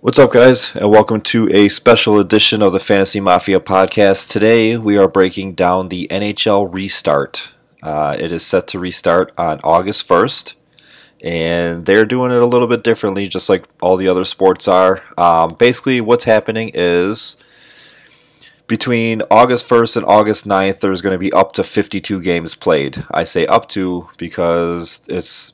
What's up, guys, and welcome to a special edition of the Fantasy Mafia podcast. Today, we are breaking down the NHL Restart. It is set to restart on August 1st, and they're doing it a little bit differently, just like all the other sports are. Basically, what's happening is between August 1st and August 9th, there's going to be up to 52 games played. I say up to because there's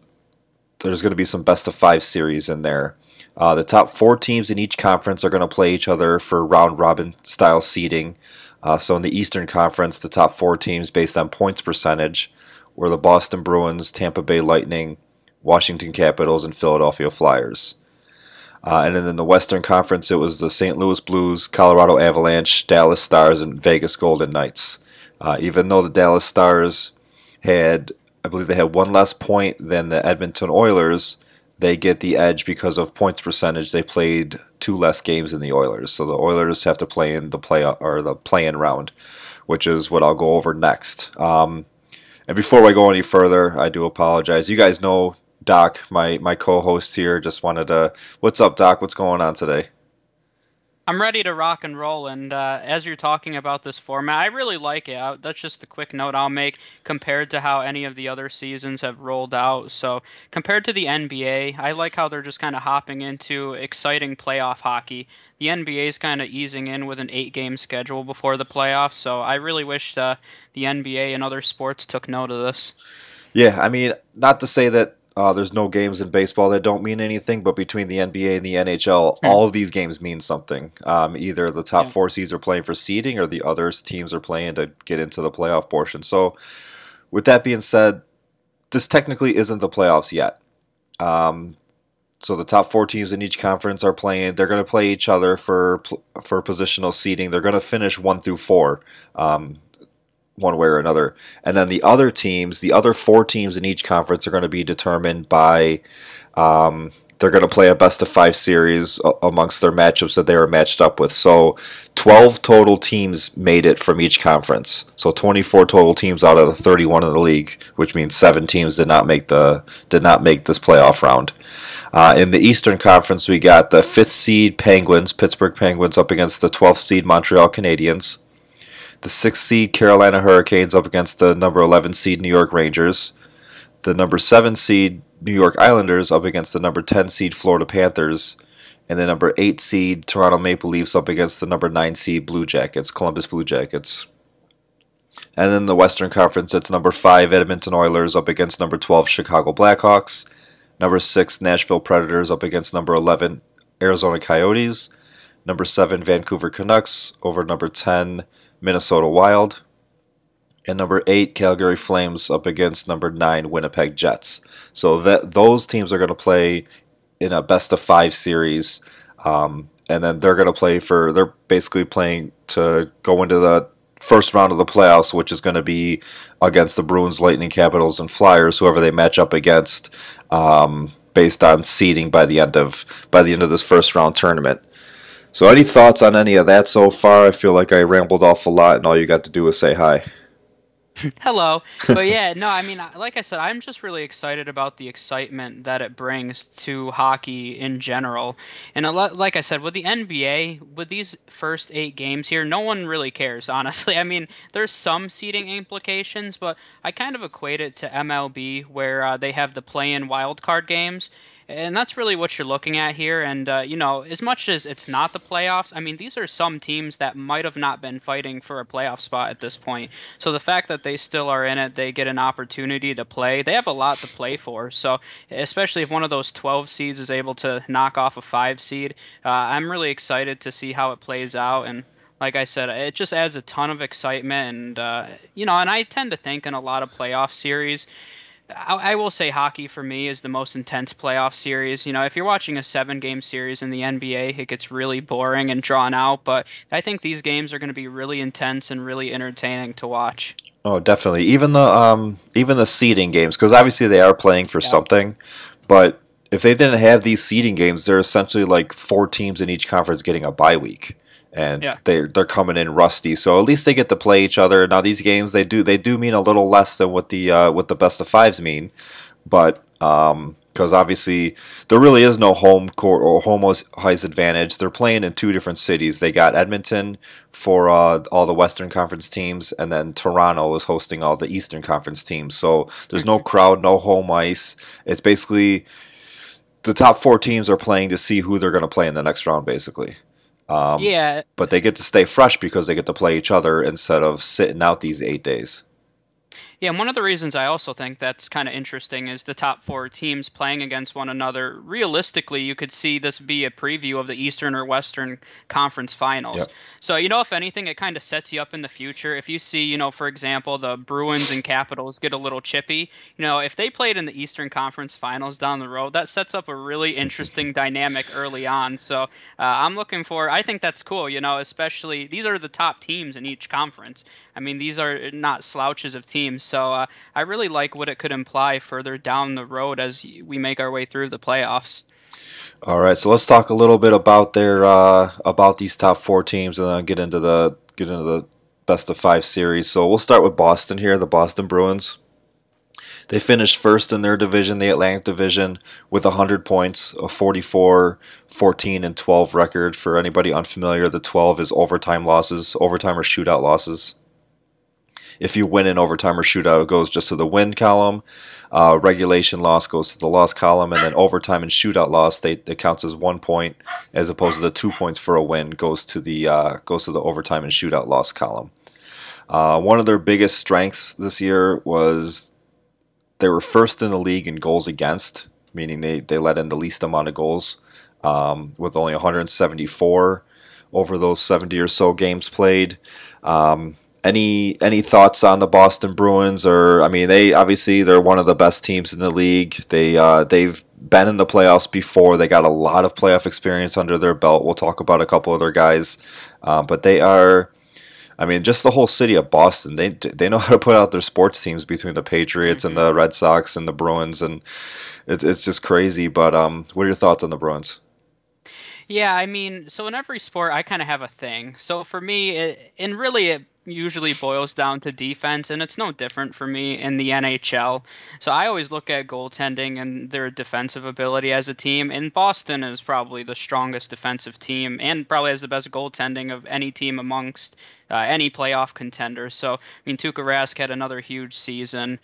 going to be some best-of-5 series in there. The top 4 teams in each conference are going to play each other for round-robin style seeding. So in the Eastern Conference, the top 4 teams based on points percentage were the Boston Bruins, Tampa Bay Lightning, Washington Capitals, and Philadelphia Flyers. And then in the Western Conference, it was the St. Louis Blues, Colorado Avalanche, Dallas Stars, and Vegas Golden Knights. Even though the Dallas Stars I believe they had one less point than the Edmonton Oilers, they get the edge because of points percentage. They played 2 less games than the Oilers, so the Oilers have to play in the play-in round, which is what I'll go over next. And before I go any further, I do apologize. You guys know Doc, my co-host here. Just wanted to. What's up, Doc? What's going on today? I'm ready to rock and roll, and as you're talking about this format, I really like it. That's just a quick note I'll make compared to how any of the other seasons have rolled out. So compared to the NBA, I like how they're just kind of hopping into exciting playoff hockey. The NBA is kind of easing in with an 8-game schedule before the playoffs, so I really wish the NBA and other sports took note of this. Yeah, I mean, not to say that there's no games in baseball that don't mean anything, but between the NBA and the NHL, all of these games mean something. Either the top Yeah. 4 seeds are playing for seeding, or the other teams are playing to get into the playoff portion. So, with that being said, this technically isn't the playoffs yet. So the top 4 teams in each conference are playing. They're going to play each other for positional seeding. They're going to finish 1 through 4. One way or another. And then the other teams, the other 4 teams in each conference are going to be determined by, they're going to play a best-of-5 series amongst their matchups that they were matched up with. So 12 total teams made it from each conference. So 24 total teams out of the 31 in the league, which means 7 teams did not make this playoff round. In the Eastern Conference, we got the 5th seed Pittsburgh Penguins, up against the 12th seed Montreal Canadiens. The 6th seed Carolina Hurricanes up against the number 11 seed New York Rangers. The number 7 seed New York Islanders up against the number 10 seed Florida Panthers. And the number 8 seed Toronto Maple Leafs up against the number 9 seed Columbus Blue Jackets. And then the Western Conference, it's number 5 Edmonton Oilers up against number 12 Chicago Blackhawks. Number 6 Nashville Predators up against number 11 Arizona Coyotes. Number 7 Vancouver Canucks over number 10 Minnesota Wild, and number 8 Calgary Flames up against number 9 Winnipeg Jets. So those teams are going to play in a best-of-5 series, and then they're basically playing to go into the first round of the playoffs, which is going to be against the Bruins, Lightning, Capitals, and Flyers, whoever they match up against, based on seeding by the end of this first round tournament. So any thoughts on any of that so far? I feel like I rambled off a lot, and all you got to do was say hi. Hello. But yeah, no, I mean, like I said, I'm just really excited about the excitement that it brings to hockey in general. And like I said, with the NBA, with these first 8 games here, no one really cares, honestly. I mean, there's some seeding implications, but I kind of equate it to MLB, where they have the play-in wild card games. And that's really what you're looking at here. And, as much as it's not the playoffs, I mean, these are some teams that might have not been fighting for a playoff spot at this point. So the fact that they still are in it, they get an opportunity to play. They have a lot to play for. So especially if one of those 12 seeds is able to knock off a 5 seed, I'm really excited to see how it plays out. And like I said, it just adds a ton of excitement. And, and I tend to think in a lot of playoff series, I will say hockey for me is the most intense playoff series. If you're watching a 7-game series in the NBA, it gets really boring and drawn out. But I think these games are going to be really intense and really entertaining to watch. Oh, definitely. Even the seeding games, because obviously they are playing for Yeah. something. But if they didn't have these seeding games, they're essentially like 4 teams in each conference getting a bye week, and Yeah. they're coming in rusty. So at least they get to play each other. Now these games they do mean a little less than what the best of fives mean, but because obviously there really is no home court or home ice advantage. They're playing in two different cities. They got Edmonton for all the Western Conference teams, and then Toronto is hosting all the Eastern Conference teams. So there's no Mhm. crowd, no home ice. It's basically the top four teams are playing to see who they're going to play in the next round, basically. Um, Yeah, but they get to stay fresh because they get to play each other instead of sitting out these 8 days. Yeah, and one of the reasons I also think that's kind of interesting is the top four teams playing against one another. Realistically, you could see this be a preview of the Eastern or Western Conference Finals. Yep. So, if anything, it kind of sets you up in the future. If you see, for example, the Bruins and Capitals get a little chippy, if they played in the Eastern Conference Finals down the road, that sets up a really interesting dynamic early on. So, I think that's cool, especially these are the top teams in each conference. I mean, these are not slouches of teams. So I really like what it could imply further down the road as we make our way through the playoffs. All right, so let's talk a little bit about their about these top four teams, and then get into the best of five series. So we'll start with Boston here, the Boston Bruins. They finished first in their division, the Atlantic Division, with 100 points, a 44, 14, and 12 record. For anybody unfamiliar, the 12 is overtime losses, overtime or shootout losses. If you win in overtime or shootout, it goes just to the win column. Regulation loss goes to the loss column, and then overtime and shootout loss, it counts as 1 point, as opposed to the 2 points for a win goes to the overtime and shootout loss column. One of their biggest strengths this year was they were first in the league in goals against, meaning they let in the least amount of goals, with only 174 over those 70 or so games played. Any thoughts on the Boston Bruins? Or I mean, they're one of the best teams in the league. They've been in the playoffs before. They got a lot of playoff experience under their belt. We'll talk about a couple of their guys, but they are. I mean, just the whole city of Boston. They know how to put out their sports teams between the Patriots and Hmm. the Red Sox and the Bruins, and it's just crazy. But what are your thoughts on the Bruins? Yeah, I mean, so in every sport, I kind of have a thing. So for me, and really, it usually boils down to defense, and it's no different for me in the NHL. So I always look at goaltending and their defensive ability as a team. And Boston is probably the strongest defensive team, and probably has the best goaltending of any team amongst any playoff contender. So I mean, Tuukka Rask had another huge season.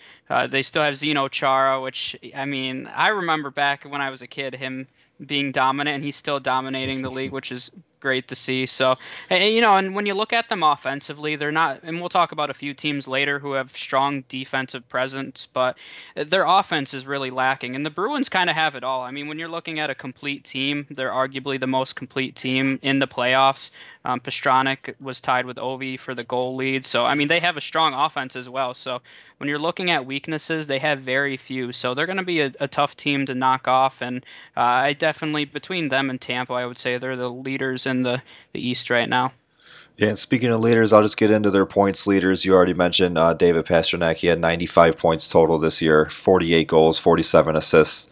They still have Zeno Chara, which I mean, I remember back when I was a kid, him being dominant, and he's still dominating the league, which is great to see. So, and when you look at them offensively, they're not, and we'll talk about a few teams later who have strong defensive presence, but their offense is really lacking. And the Bruins kind of have it all. I mean, when you're looking at a complete team, they're arguably the most complete team in the playoffs. Pastrnak was tied with Ovi for the goal lead. So, I mean, they have a strong offense as well. So, when you're looking at weaknesses, they have very few. So, they're going to be a tough team to knock off. And I definitely, between them and Tampa, I would say they're the leaders in the East right now. Yeah, and speaking of leaders, I'll just get into their points leaders. You already mentioned David Pastrnak. He had 95 points total this year, 48 goals, 47 assists.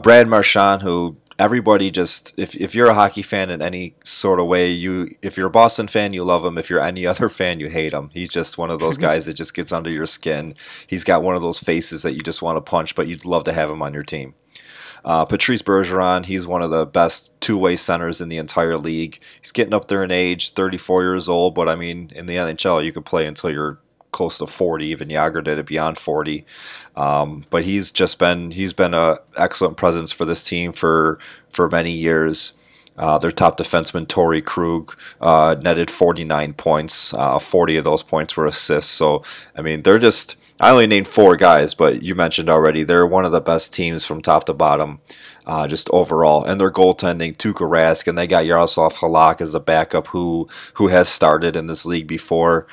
Brad Marchand, who everybody just, if you're a hockey fan in any sort of way, if you're a Boston fan, you love him. If you're any other fan, you hate him. He's just one of those guys that just gets under your skin. He's got one of those faces that you just want to punch, but you'd love to have him on your team. Patrice Bergeron, he's one of the best two-way centers in the entire league. He's getting up there in age, 34 years old, but I mean, in the NHL, you could play until you're close to 40. Even Yager did it beyond 40. But he's been a excellent presence for this team for many years. Their top defenseman, Torrey Krug, netted 49 points. 40 of those points were assists. So, I mean, they're just. I only named four guys, but you mentioned already they're one of the best teams from top to bottom, just overall. And their goaltending, Tuukka Rask, and they got Yaroslav Halak as a backup who has started in this league before.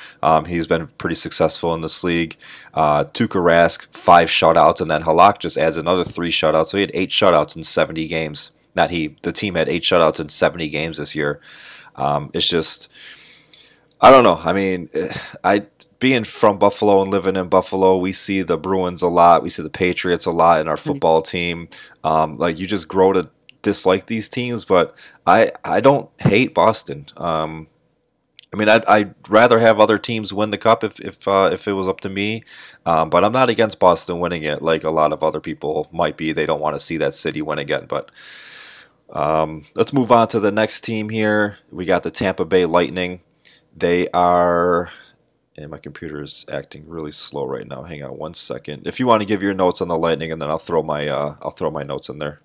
He's been pretty successful in this league. Tuukka Rask, 5 shutouts, and then Halak just adds another 3 shutouts. So he had 8 shutouts in 70 games. Not he, the team had 8 shutouts in 70 games this year. It's just I don't know. I mean, I being from Buffalo and living in Buffalo, we see the Bruins a lot. We see the Patriots a lot in our football team. Like you just grow to dislike these teams, but I don't hate Boston. I mean, I'd rather have other teams win the cup if it was up to me, but I'm not against Boston winning it like a lot of other people might be. They don't want to see that city win again. But let's move on to the next team here. We got the Tampa Bay Lightning. They are. And my computer is acting really slow right now. Hang on one second. If you want to give your notes on the Lightning, and then I'll throw my notes in there.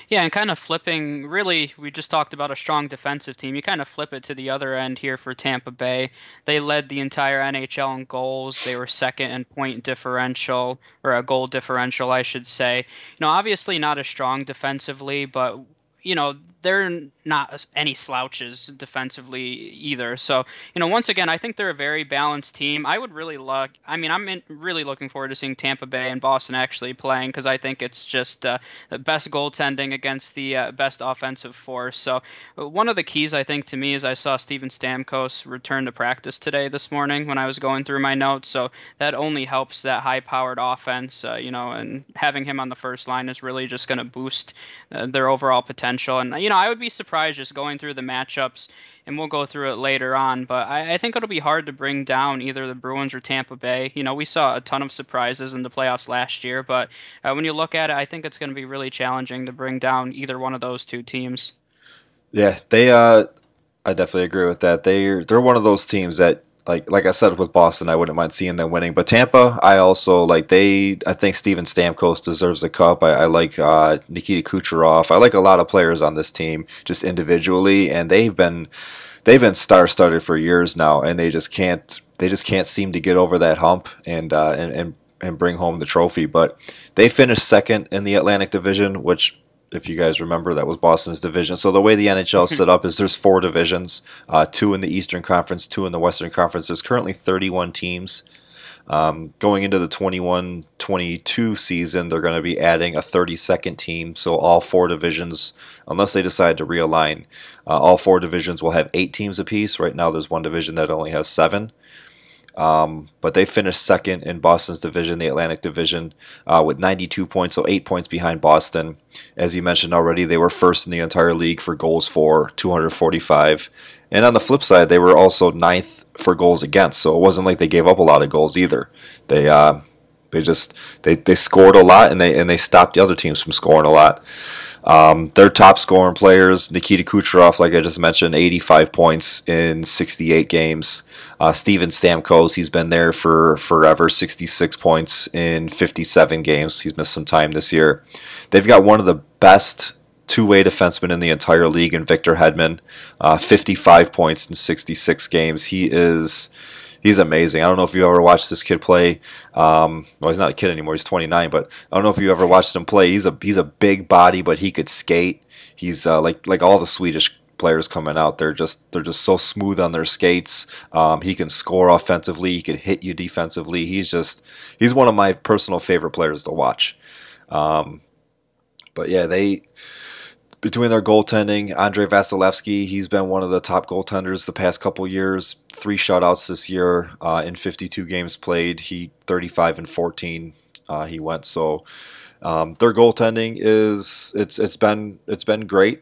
Yeah, and kind of flipping, really, we just talked about a strong defensive team. You kind of flip it to the other end here for Tampa Bay. They led the entire NHL in goals. They were second in point differential, or a goal differential, I should say. Obviously not as strong defensively, but they're not any slouches defensively either. So, once again, I think they're a very balanced team. I would really really looking forward to seeing Tampa Bay and Boston actually playing because I think it's just the best goaltending against the best offensive force. So, one of the keys I think to me is I saw Steven Stamkos return to practice today this morning when I was going through my notes. So that only helps that high-powered offense, and having him on the first line is really just going to boost their overall potential. And I would be surprised just going through the matchups, and we'll go through it later on. But I think it'll be hard to bring down either the Bruins or Tampa Bay. We saw a ton of surprises in the playoffs last year, but when you look at it, I think it's going to be really challenging to bring down either one of those two teams. Yeah, I definitely agree with that. They're one of those teams that like I said with Boston, I wouldn't mind seeing them winning. But Tampa, I also like they. I think Steven Stamkos deserves a cup. I like Nikita Kucherov. I like a lot of players on this team just individually, and they've been star-studded for years now, and they just can't seem to get over that hump and bring home the trophy. But they finished second in the Atlantic Division, which, if you guys remember, that was Boston's division. So the way the NHL is set up is there's four divisions, two in the Eastern Conference, two in the Western Conference. There's currently 31 teams. Going into the 21-22 season, they're going to be adding a 32nd team. So all four divisions, unless they decide to realign, all four divisions will have 8 teams apiece. Right now, there's one division that only has 7. But they finished second in Boston's division, the Atlantic Division, with 92 points, so 8 points behind Boston. As you mentioned already, they were first in the entire league for goals for, 245. And on the flip side, they were also ninth for goals against, so it wasn't like they gave up a lot of goals either. They scored a lot, and they stopped the other teams from scoring a lot. Their top scoring players, Nikita Kucherov, like I just mentioned, 85 points in 68 games. Steven Stamkos, he's been there for forever, 66 points in 57 games. He's missed some time this year. They've got one of the best two-way defensemen in the entire league in Victor Hedman, 55 points in 66 games. He's amazing. I don't know if you ever watched this kid play. Well, he's not a kid anymore. He's 29, but I don't know if you ever watched him play. He's a big body, but he could skate. He's like all the Swedish players coming out. They're just so smooth on their skates. He can score offensively. He can hit you defensively. He's one of my personal favorite players to watch. But yeah, between their goaltending, Andrei Vasilevsky, he's been one of the top goaltenders the past couple years. 3 shutouts this year in 52 games played. He 35 and 14. He went. So their goaltending it's been great.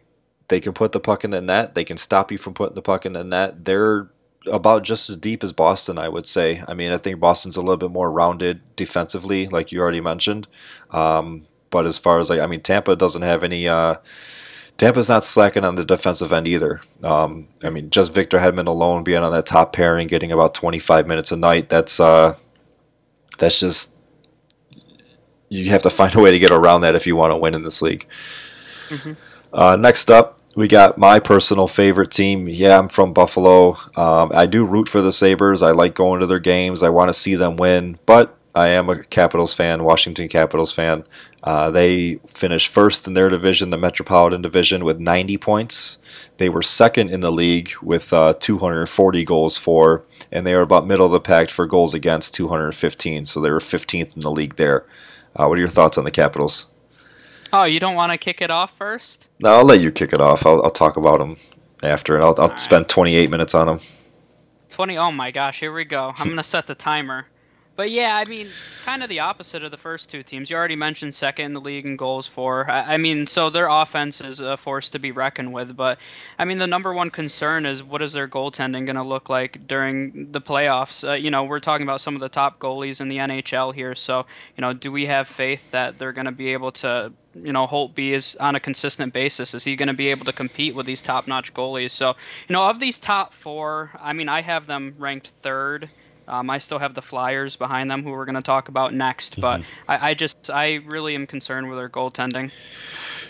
They can put the puck in the net. They can stop you from putting the puck in the net. They're about just as deep as Boston, I would say. I mean, I think Boston's a little bit more rounded defensively, like you already mentioned. But as far as Tampa doesn't have any. Tampa's not slacking on the defensive end either. Just Victor Hedman alone being on that top pairing, getting about 25 minutes a night. That's just you have to find a way to get around that if you want to win in this league. Next up, we got my personal favorite team. Yeah, I'm from Buffalo. I do root for the Sabres. I like going to their games. I want to see them win, but I am a Capitals fan, Washington Capitals fan. They finished first in their division, the Metropolitan Division, with 90 points. They were second in the league with 240 goals for, and they were about middle of the pack for goals against, 215. So they were 15th in the league there. What are your thoughts on the Capitals? Oh, you don't want to kick it off first? No, I'll let you kick it off. I'll talk about them after, and I'll spend 28 minutes on them. 20. Oh my gosh, here we go. I'm gonna set the timer. But yeah, I mean, kind of the opposite of the first two teams. You already mentioned second in the league in goals for. I mean, so their offense is a force to be reckoned with. But I mean, the number one concern is what is their goaltending going to look like during the playoffs? We're talking about some of the top goalies in the NHL here. So, do we have faith that they're going to be able to, Holtby is on a consistent basis? Is he going to be able to compete with these top-notch goalies? So, of these top four, I mean, I have them ranked third. I still have the Flyers behind them, who we're going to talk about next, but Mhm. I really am concerned with their goaltending.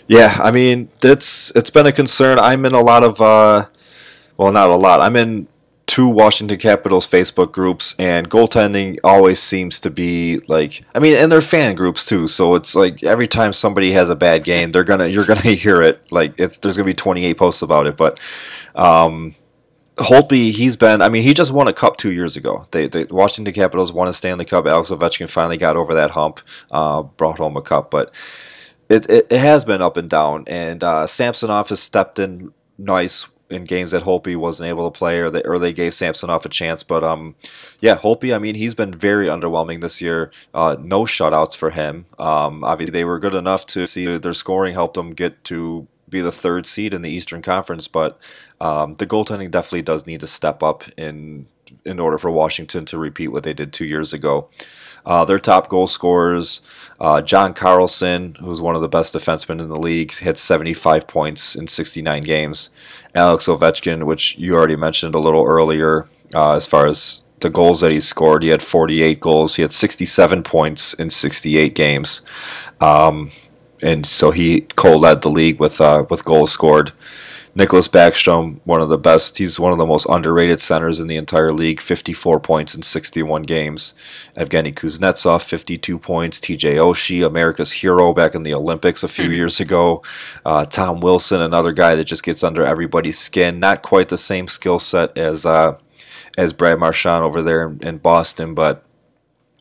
Yeah, I mean, it's been a concern. I'm in a lot of well, not a lot. I'm in two Washington Capitals Facebook groups, and goaltending always seems to be like, I mean, and they're fan groups too. So it's like every time somebody has a bad game, you're gonna hear it. Like there's gonna be 28 posts about it. But um, Holtby, I mean, he just won a cup 2 years ago. The Washington Capitals won a Stanley Cup. Alex Ovechkin finally got over that hump, brought home a cup, but it has been up and down. And Samsonov has stepped in nice in games that Holtby wasn't able to play, or they gave Samsonov a chance. But yeah, Holtby, I mean, he's been very underwhelming this year. No shutouts for him. Obviously, they were good enough to see their scoring helped them get to be the third seed in the Eastern Conference, but the goaltending definitely does need to step up in order for Washington to repeat what they did 2 years ago. Their top goal scorers, John Carlson, who's one of the best defensemen in the league, hit 75 points in 69 games. Alex Ovechkin, which you already mentioned a little earlier, as far as the goals that he scored, he had 48 goals. He had 67 points in 68 games. Um, and so he co-led the league with goals scored. Nicholas Backstrom, one of the best. He's one of the most underrated centers in the entire league. 54 points in 61 games. Evgeny Kuznetsov, 52 points. TJ Oshie, America's hero back in the Olympics a few years ago. Tom Wilson, another guy that just gets under everybody's skin. Not quite the same skill set as Brad Marchand over there in Boston, but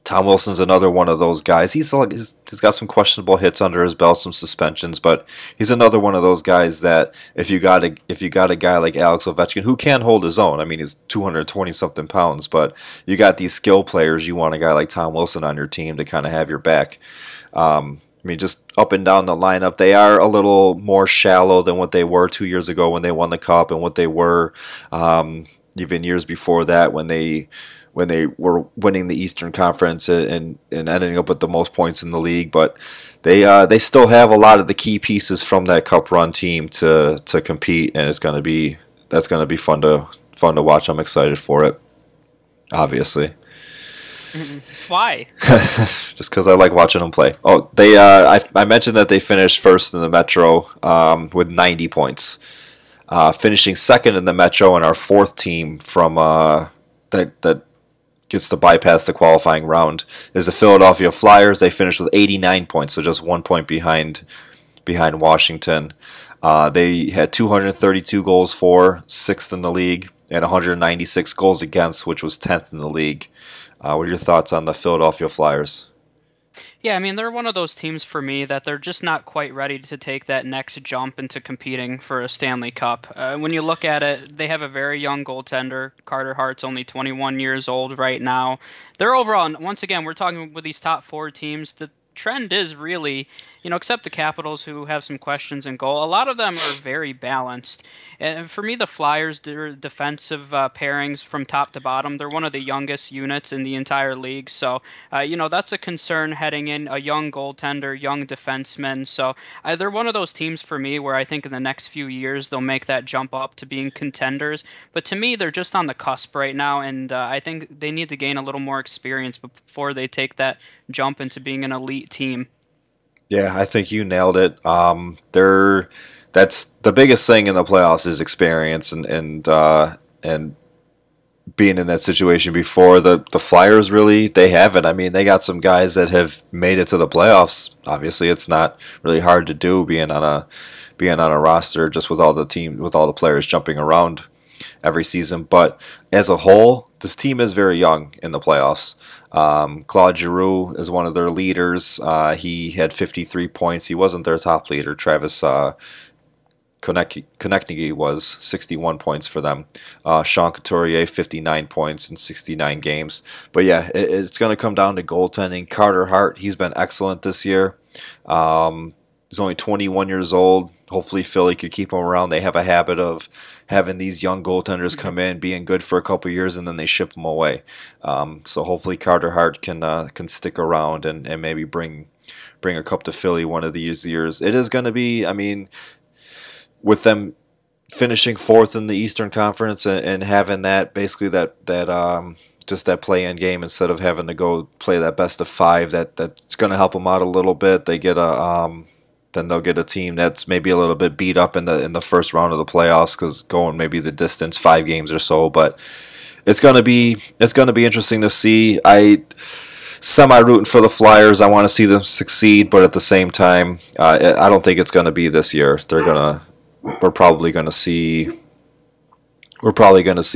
Tom Wilson's another one of those guys. He's got some questionable hits under his belt, some suspensions, but he's another one of those guys that if you got a guy like Alex Ovechkin who can hold his own. I mean, he's 220 something pounds, but you got these skill players. You want a guy like Tom Wilson on your team to kind of have your back. I mean, just up and down the lineup, they are a little more shallow than what they were 2 years ago when they won the cup, and what they were even years before that when they were winning the Eastern Conference and ending up with the most points in the league. But they still have a lot of the key pieces from that Cup run team to compete, and that's gonna be fun to watch. I'm excited for it, obviously. Why? Just because I like watching them play. Oh, I mentioned that they finished first in the Metro with 90 points, finishing second in the Metro, and our fourth team from that gets to bypass the qualifying round is the Philadelphia Flyers. They finished with 89 points, so just 1 point behind Washington. They had 232 goals for, sixth in the league, and 196 goals against, which was 10th in the league. What are your thoughts on the Philadelphia Flyers? Yeah, I mean, they're one of those teams for me that they're just not quite ready to take that next jump into competing for a Stanley Cup. When you look at it, they have a very young goaltender. Carter Hart's only 21 years old right now. They're overall, and once again, we're talking with these top four teams. The trend is really, except the Capitals who have some questions in goal, a lot of them are very balanced. And for me, the Flyers, their defensive pairings from top to bottom, they're one of the youngest units in the entire league. So, that's a concern heading in, a young goaltender, young defenseman. So, they're one of those teams for me where I think in the next few years they'll make that jump up to being contenders. But to me, they're just on the cusp right now, and I think they need to gain a little more experience before they take that jump into being an elite team. Yeah, I think you nailed it. That's the biggest thing in the playoffs is experience and being in that situation before. The Flyers really they haven't. I mean, they got some guys that have made it to the playoffs. Obviously, it's not really hard to do being on a roster just with all the players jumping around every season. But as a whole, this team is very young in the playoffs. Claude Giroux is one of their leaders. He had 53 points. He wasn't their top leader. Konechny was 61 points for them. Sean Couturier 59 points in 69 games. But yeah, it's going to come down to goaltending. Carter Hart, he's been excellent this year. He's only 21 years old. Hopefully Philly could keep him around. They have a habit of having these young goaltenders come in, being good for a couple years, and then they ship them away. So hopefully Carter Hart can stick around and maybe bring a cup to Philly one of these years. It is going to be, I mean, with them finishing fourth in the Eastern Conference and having that basically that just that play-in game instead of having to go play that best of five, that's going to help them out a little bit. They get a then they'll get a team that's maybe a little bit beat up in the first round of the playoffs because going maybe the distance 5 games or so. But it's gonna be interesting to see. I semi rooting for the Flyers. I want to see them succeed, but at the same time, I don't think it's gonna be this year. We're probably gonna see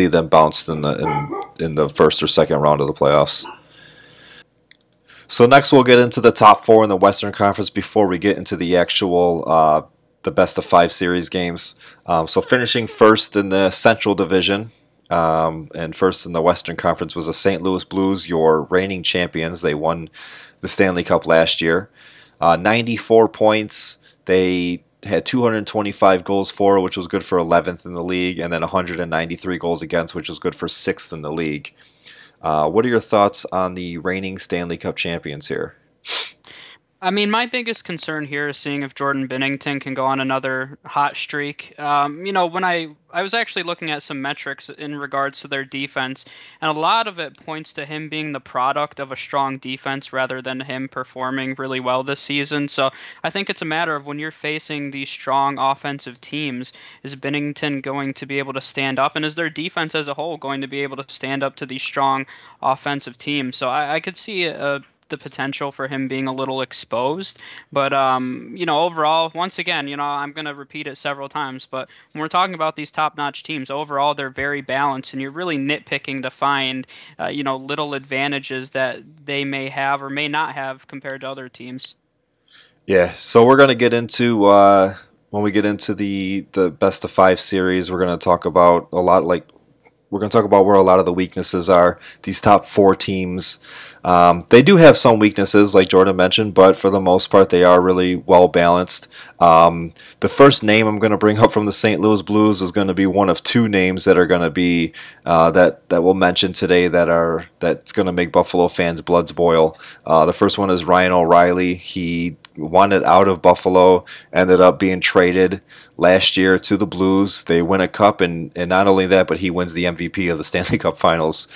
them bounced in the first or second round of the playoffs. So next we'll get into the top four in the Western Conference before we get into the actual the best of five series games. So finishing first in the Central Division and first in the Western Conference was the St. Louis Blues, your reigning champions. They won the Stanley Cup last year. 94 points. They had 225 goals for, which was good for 11th in the league, and then 193 goals against, which was good for 6th in the league. What are your thoughts on the reigning Stanley Cup champions here? I mean, my biggest concern here is seeing if Jordan Binnington can go on another hot streak. When I was actually looking at some metrics in regards to their defense, and a lot of it points to him being the product of a strong defense rather than him performing really well this season. So I think it's a matter of when you're facing these strong offensive teams, is Binnington going to be able to stand up, and is their defense as a whole going to be able to stand up to these strong offensive teams? So I could see the potential for him being a little exposed. But overall, once again, I'm going to repeat it several times, but when we're talking about these top-notch teams, overall they're very balanced, and you're really nitpicking to find little advantages that they may have or may not have compared to other teams. Yeah, so we're going to get into when we get into the best of five series, we're going to talk about where a lot of the weaknesses are. These top four teams, they do have some weaknesses, like Jordan mentioned, but for the most part, they are really well balanced. The first name I'm going to bring up from the St. Louis Blues is going to be one of two names that are going to be that we'll mention today that's going to make Buffalo fans' bloods boil. The first one is Ryan O'Reilly. He wanted out of Buffalo, ended up being traded last year to the Blues. They win a cup, and not only that, but he wins the MVP of the Stanley Cup Finals.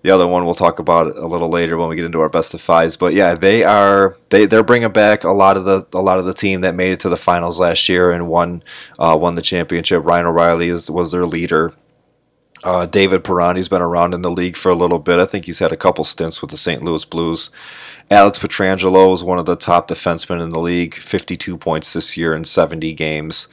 The other one we'll talk about a little later when we get into our best of fives. But yeah, they're bringing back a lot of the team that made it to the finals last year and won the championship. Ryan O'Reilly was their leader. David Perronni's been around in the league for a little bit. I think he's had a couple stints with the St. Louis Blues. Alex Pietrangelo is one of the top defensemen in the league, 52 points this year in 70 games.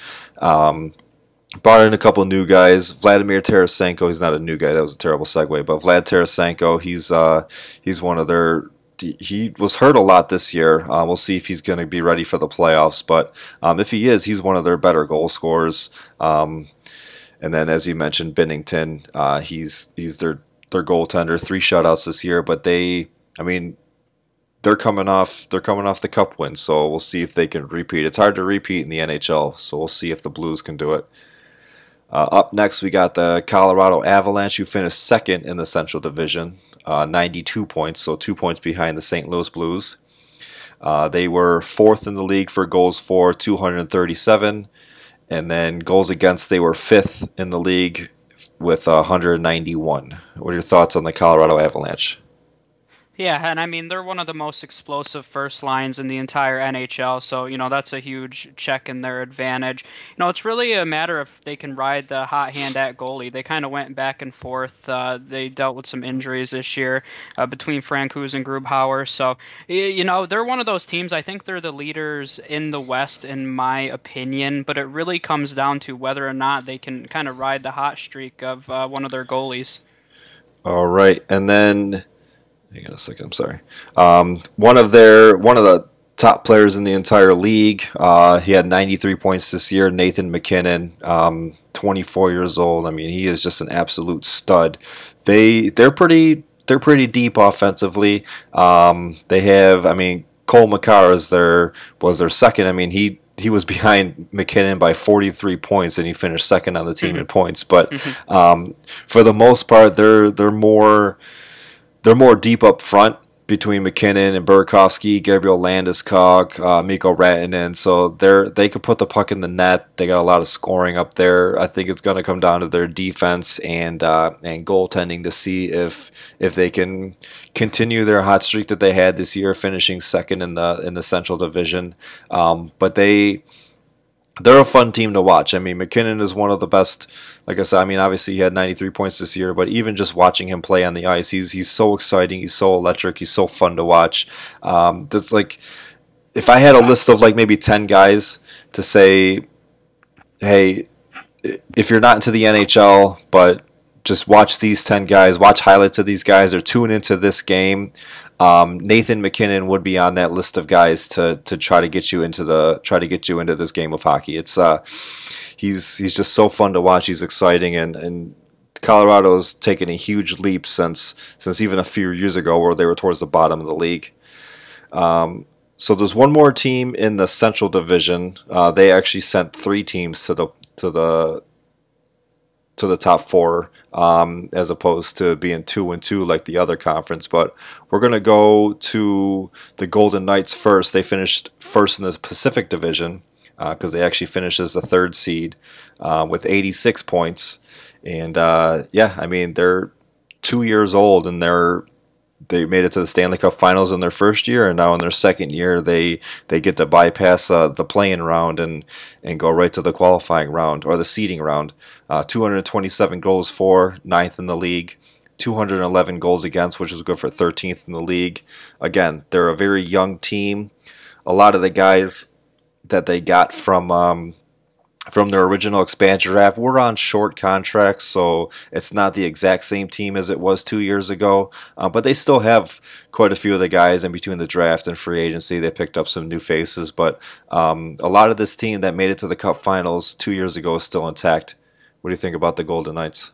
Brought in a couple new guys. Vladimir Tarasenko, he's not a new guy, that was a terrible segue, but Vlad Tarasenko, he's one of their... He was hurt a lot this year. We'll see if he's going to be ready for the playoffs, but if he is, he's one of their better goal scorers. And then, as you mentioned, Binnington, he's their goaltender. 3 shutouts this year, but they're coming off the cup win, so we'll see if they can repeat. It's hard to repeat in the NHL, so we'll see if the Blues can do it. Up next, we got the Colorado Avalanche, who finished second in the Central Division, 92 points, so 2 points behind the St. Louis Blues. They were fourth in the league for goals for, 237. And then goals against, they were fifth in the league with 191. What are your thoughts on the Colorado Avalanche? Yeah, and I mean, they're one of the most explosive first lines in the entire NHL, so, that's a huge check in their advantage. It's really a matter of they can ride the hot hand at goalie. They kind of went back and forth. They dealt with some injuries this year between Francouz and Grubauer, so, they're one of those teams. I think they're the leaders in the West, in my opinion, but it really comes down to whether or not they can kind of ride the hot streak of one of their goalies. All right, and then... Hang on a second. I'm sorry. One of the top players in the entire league. He had 93 points this year. Nathan McKinnon, 24 years old. I mean, he is just an absolute stud. They're pretty deep offensively. They have, I mean, Cole Makar was their second. I mean, he was behind McKinnon by 43 points, and he finished second on the team in points. But for the most part, they're more deep up front between McKinnon and Burakovsky, Gabriel Landeskog, Mikko Rantanen. So they could put the puck in the net. They got a lot of scoring up there. I think it's going to come down to their defense and goaltending to see if they can continue their hot streak that they had this year, finishing second in the Central Division. But they're a fun team to watch. I mean, McKinnon is one of the best. Like I said, I mean, obviously he had 93 points this year, but even just watching him play on the ice, he's so exciting. He's so electric. He's so fun to watch. That's like, if I had a list of like maybe 10 guys to say, hey, if you're not into the NHL, but just watch these 10 guys, watch highlights of these guys, or tune into this game. Nathan McKinnon would be on that list of guys to try to get you into this game of hockey. It's he's just so fun to watch. He's exciting, and Colorado's taken a huge leap since even a few years ago where they were towards the bottom of the league. So there's one more team in the Central Division. They actually sent 3 teams to the top 4, as opposed to being 2-2 like the other conference. But we're going to go to the Golden Knights first. They finished first in the Pacific Division because they actually finished as the 3rd seed with 86 points. And yeah, I mean, they're 2 years old, and they made it to the Stanley Cup Finals in their first year, and now in their second year, they get to bypass the play-in round and go right to the qualifying round, or the seeding round. 227 goals for, 9th in the league. 211 goals against, which is good for 13th in the league. Again, they're a very young team. A lot of the guys that they got from their original expansion draft were on short contracts, so it's not the exact same team as it was 2 years ago. But they still have quite a few of the guys in between the draft and free agency. They picked up some new faces, but a lot of this team that made it to the Cup Finals 2 years ago is still intact. What do you think about the Golden Knights?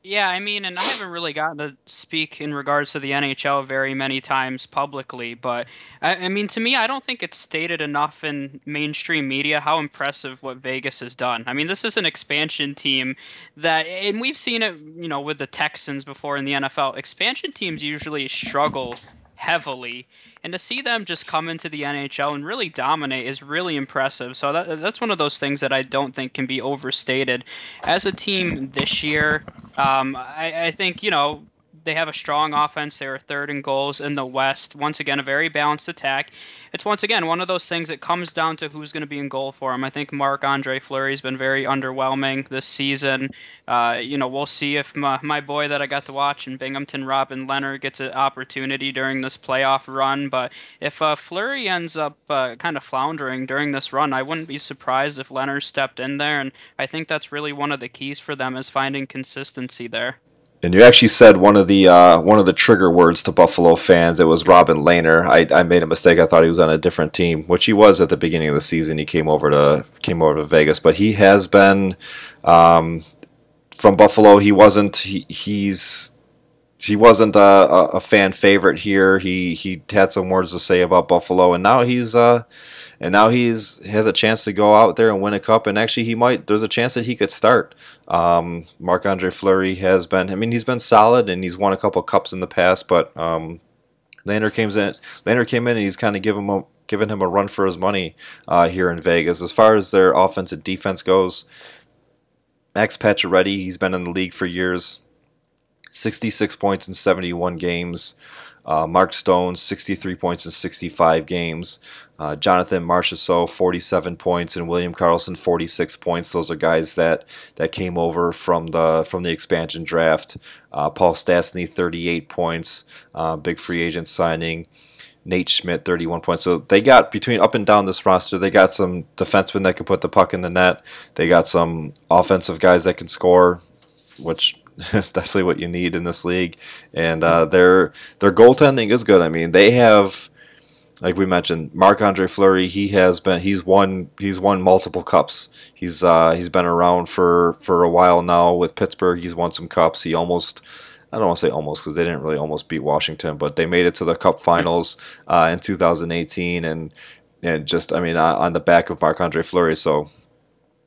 Yeah, I mean, and I haven't really gotten to speak in regards to the NHL very many times publicly, but I mean, to me, I don't think it's stated enough in mainstream media how impressive what Vegas has done. I mean, this is an expansion team and we've seen it, with the Texans before in the NFL. Expansion teams usually struggle heavily, and to see them just come into the NHL and really dominate is really impressive. So that's one of those things that I don't think can be overstated. As a team this year, I think, they have a strong offense. They were 3rd in goals in the West. Once again, a very balanced attack. It's once again one of those things that comes down to who's going to be in goal for them. I think Marc-Andre Fleury's been very underwhelming this season. We'll see if my boy that I got to watch in Binghamton, Robin Leonard, gets an opportunity during this playoff run. But if Fleury ends up kind of floundering during this run, I wouldn't be surprised if Leonard stepped in there. And I think that's really one of the keys for them, is finding consistency there. And you actually said one of the trigger words to Buffalo fans. It was Robin Lehner. I made a mistake. I thought he was on a different team, which he was at the beginning of the season. He came over to Vegas, but he has been from Buffalo. He wasn't a fan favorite here. He had some words to say about Buffalo, and now he's has a chance to go out there and win a cup. And actually, there's a chance that he could start. Marc-Andre Fleury has been. I mean, he's been solid, and he's won a couple cups in the past. But Lehner came in, and he's kind of given him a run for his money here in Vegas. As far as their offense and defense goes, Max Pacioretty, he's been in the league for years. 66 points in 71 games. Mark Stone, 63 points in 65 games. Jonathan Marchessault, 47 points, and William Karlsson, 46 points. Those are guys that came over from the expansion draft. Paul Stastny, 38 points, big free agent signing. Nate Schmidt, 31 points. So they got, between up and down this roster, they got some defensemen that can put the puck in the net. They got some offensive guys that can score, which is definitely what you need in this league. And their goaltending is good. I mean, they have like we mentioned, Marc-Andre Fleury, he's won multiple cups. He's been around for a while now with Pittsburgh. He's won some cups. He almost, I don't want to say almost because they didn't really almost beat Washington, but they made it to the Cup Finals in 2018, and just, I mean, on the back of Marc-Andre Fleury. So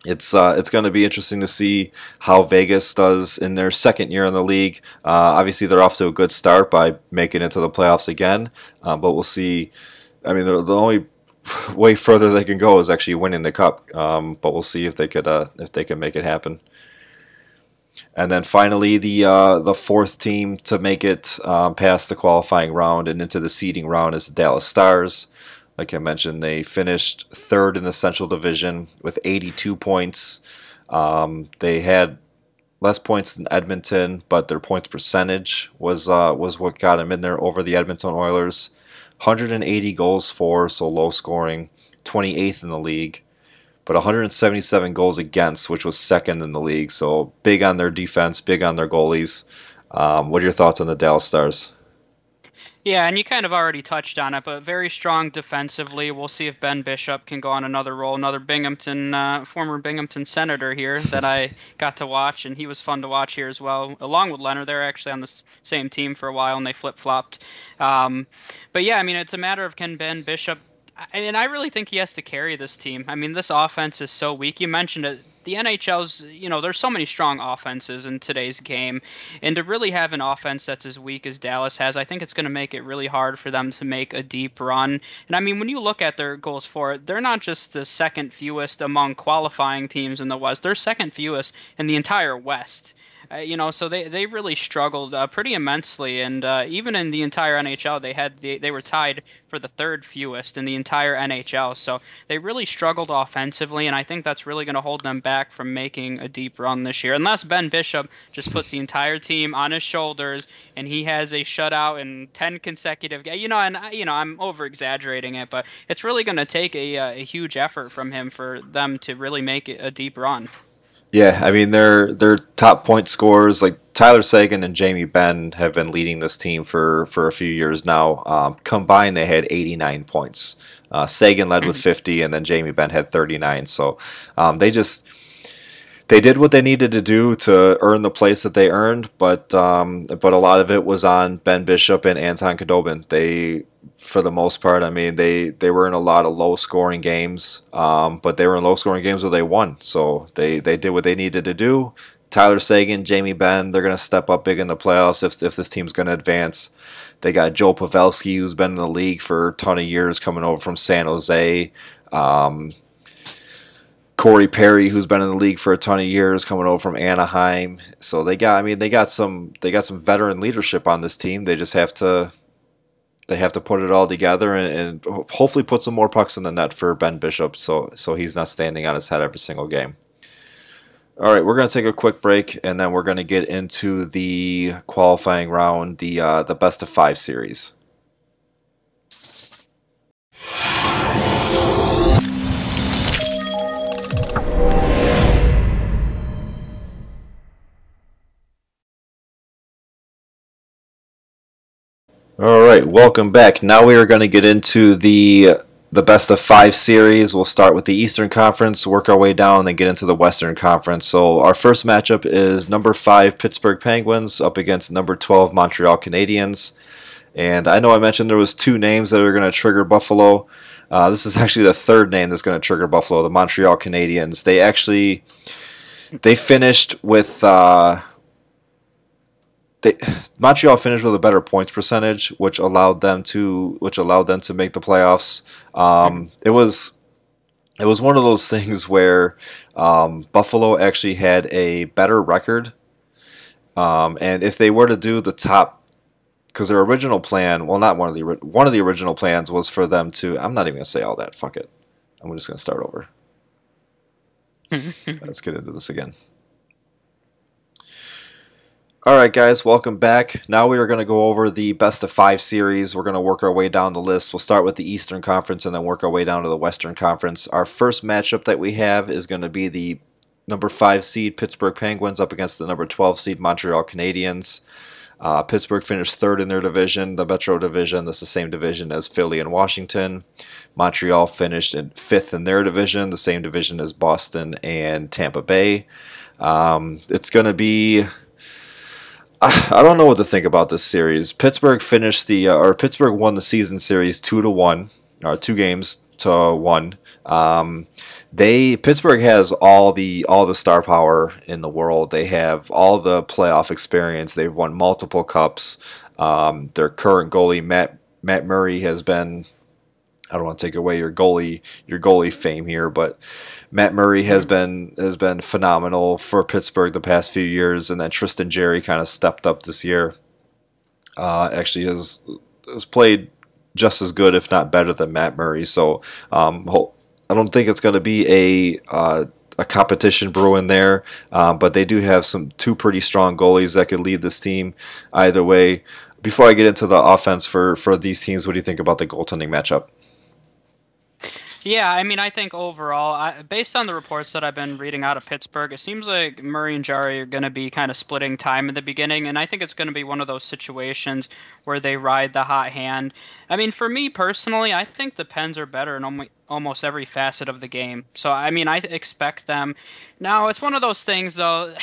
it's going to be interesting to see how Vegas does in their second year in the league. Obviously, they're off to a good start by making it to the playoffs again, but we'll see. I mean, the only way further they can go is actually winning the cup. But we'll see if they can make it happen. And then finally, the fourth team to make it past the qualifying round and into the seeding round is the Dallas Stars. Like I mentioned, they finished third in the Central Division with 82 points. They had less points than Edmonton, but their points percentage was what got them in there over the Edmonton Oilers. 180 goals for, so low scoring, 28th in the league, but 177 goals against, which was second in the league. So big on their defense, big on their goalies. What are your thoughts on the Dallas Stars? Yeah, and you kind of already touched on it, but very strong defensively. We'll see if Ben Bishop can go on another role. Another Binghamton, former Binghamton senator here that I got to watch, and he was fun to watch here as well, along with Leonard. They're actually on the same team for a while, and they flip-flopped. Um, but yeah, I mean, it's a matter of can Ben Bishop. And I really think he has to carry this team. I mean, this offense is so weak. You mentioned it. The NHL's, there's so many strong offenses in today's game. And to really have an offense that's as weak as Dallas has, I think it's going to make it really hard for them to make a deep run. And I mean, when you look at their goals for it, they're not just the second fewest among qualifying teams in the West. They're second fewest in the entire West. So they really struggled pretty immensely, and even in the entire NHL, they were tied for the third fewest in the entire NHL. So they really struggled offensively, and I think that's really going to hold them back from making a deep run this year, unless Ben Bishop just puts the entire team on his shoulders and he has a shutout in 10 consecutive games. I'm over exaggerating it, but it's really going to take a huge effort from him for them to really make it a deep run. Yeah, I mean their top point scorers like Tyler Seguin and Jamie Benn have been leading this team for a few years now. Combined, they had 89 points. Seguin led with 50, and then Jamie Benn had 39. So they just they did what they needed to do to earn the place that they earned, but a lot of it was on Ben Bishop and Anton Khudobin. They, for the most part, I mean, they were in a lot of low scoring games, but they were in low scoring games where they won. So they did what they needed to do. Tyler Seguin, Jamie Benn, they're going to step up big in the playoffs if this team's going to advance. They got Joe Pavelski, who's been in the league for a ton of years, coming over from San Jose. Corey Perry, who's been in the league for a ton of years, coming over from Anaheim. So they got some veteran leadership on this team. They have to put it all together and hopefully put some more pucks in the net for Ben Bishop, so he's not standing on his head every single game. All right, we're going to take a quick break, and then we're going to get into the qualifying round, the best of 5 series. All right, welcome back. Now we are going to get into the best of 5 series. We'll start with the Eastern Conference, work our way down, and get into the Western Conference. So our first matchup is number 5 Pittsburgh Penguins up against number 12 Montreal Canadiens. And I know I mentioned there was 2 names that are going to trigger Buffalo. This is actually the 3rd name that's going to trigger Buffalo, the Montreal Canadiens. They finished with Montreal finished with a better points percentage, which allowed them to make the playoffs. It was one of those things where Buffalo actually had a better record, and if they were to do the top, because their original plan, well, not one of the original plans was for them to. I'm not even gonna say all that. Fuck it. I'm just gonna start over. Let's get into this again. Alright guys, welcome back. Now we are going to go over the best of 5 series. We're going to work our way down the list. We'll start with the Eastern Conference and then work our way down to the Western Conference. Our first matchup that we have is going to be the number 5 seed Pittsburgh Penguins up against the number 12 seed Montreal Canadiens. Pittsburgh finished third in their division, the Metro Division. That's the same division as Philly and Washington. Montreal finished in fifth in their division, the same division as Boston and Tampa Bay. It's going to be. I don't know what to think about this series. Pittsburgh finished or Pittsburgh won the season series 2-1, or 2 games to 1. They Pittsburgh has all the star power in the world. They have all the playoff experience. They've won multiple cups. Their current goalie Matt Murray has been. I don't want to take away your goalie fame here, but Matt Murray has been phenomenal for Pittsburgh the past few years, and then Tristan Jerry kind of stepped up this year. Actually has played just as good, if not better, than Matt Murray. So I don't think it's going to be a competition brewing there, but they do have two pretty strong goalies that could lead this team either way. Before I get into the offense for these teams, what do you think about the goaltending matchup? Yeah, I mean, I think overall, based on the reports that I've been reading out of Pittsburgh, it seems like Murray and Jari are going to be kind of splitting time in the beginning, and I think it's going to be one of those situations where they ride the hot hand. I mean, for me personally, I think the Pens are better in almost every facet of the game. So, I mean, I expect them. Now, it's one of those things, though,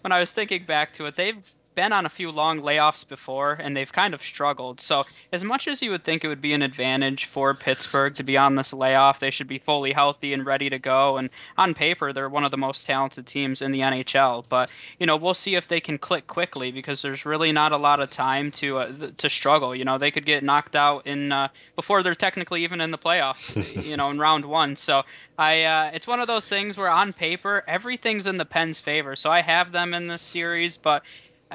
when I was thinking back to it, they've been on a few long layoffs before and they've kind of struggled. So, as much as you would think it would be an advantage for Pittsburgh to be on this layoff, they should be fully healthy and ready to go. And on paper, they're one of the most talented teams in the NHL. But, we'll see if they can click quickly because there's really not a lot of time to struggle. They could get knocked out in before they're technically even in the playoffs, in round one. So, it's one of those things where on paper, everything's in the Pens' favor. So I have them in this series, but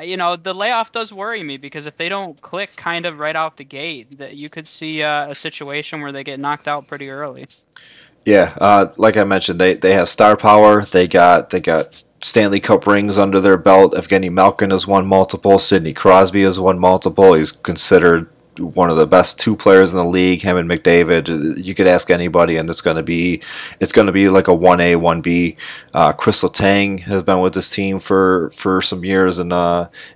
the layoff does worry me because if they don't click kind of right out the gate, that you could see a situation where they get knocked out pretty early. Yeah, like I mentioned, they have star power. They got Stanley Cup rings under their belt. Evgeny Malkin has won multiple. Sidney Crosby has won multiple. He's considered one of the best two players in the league. Him and McDavid. You could ask anybody, and it's gonna be like a 1A 1B. Chris Letang has been with this team for some years, and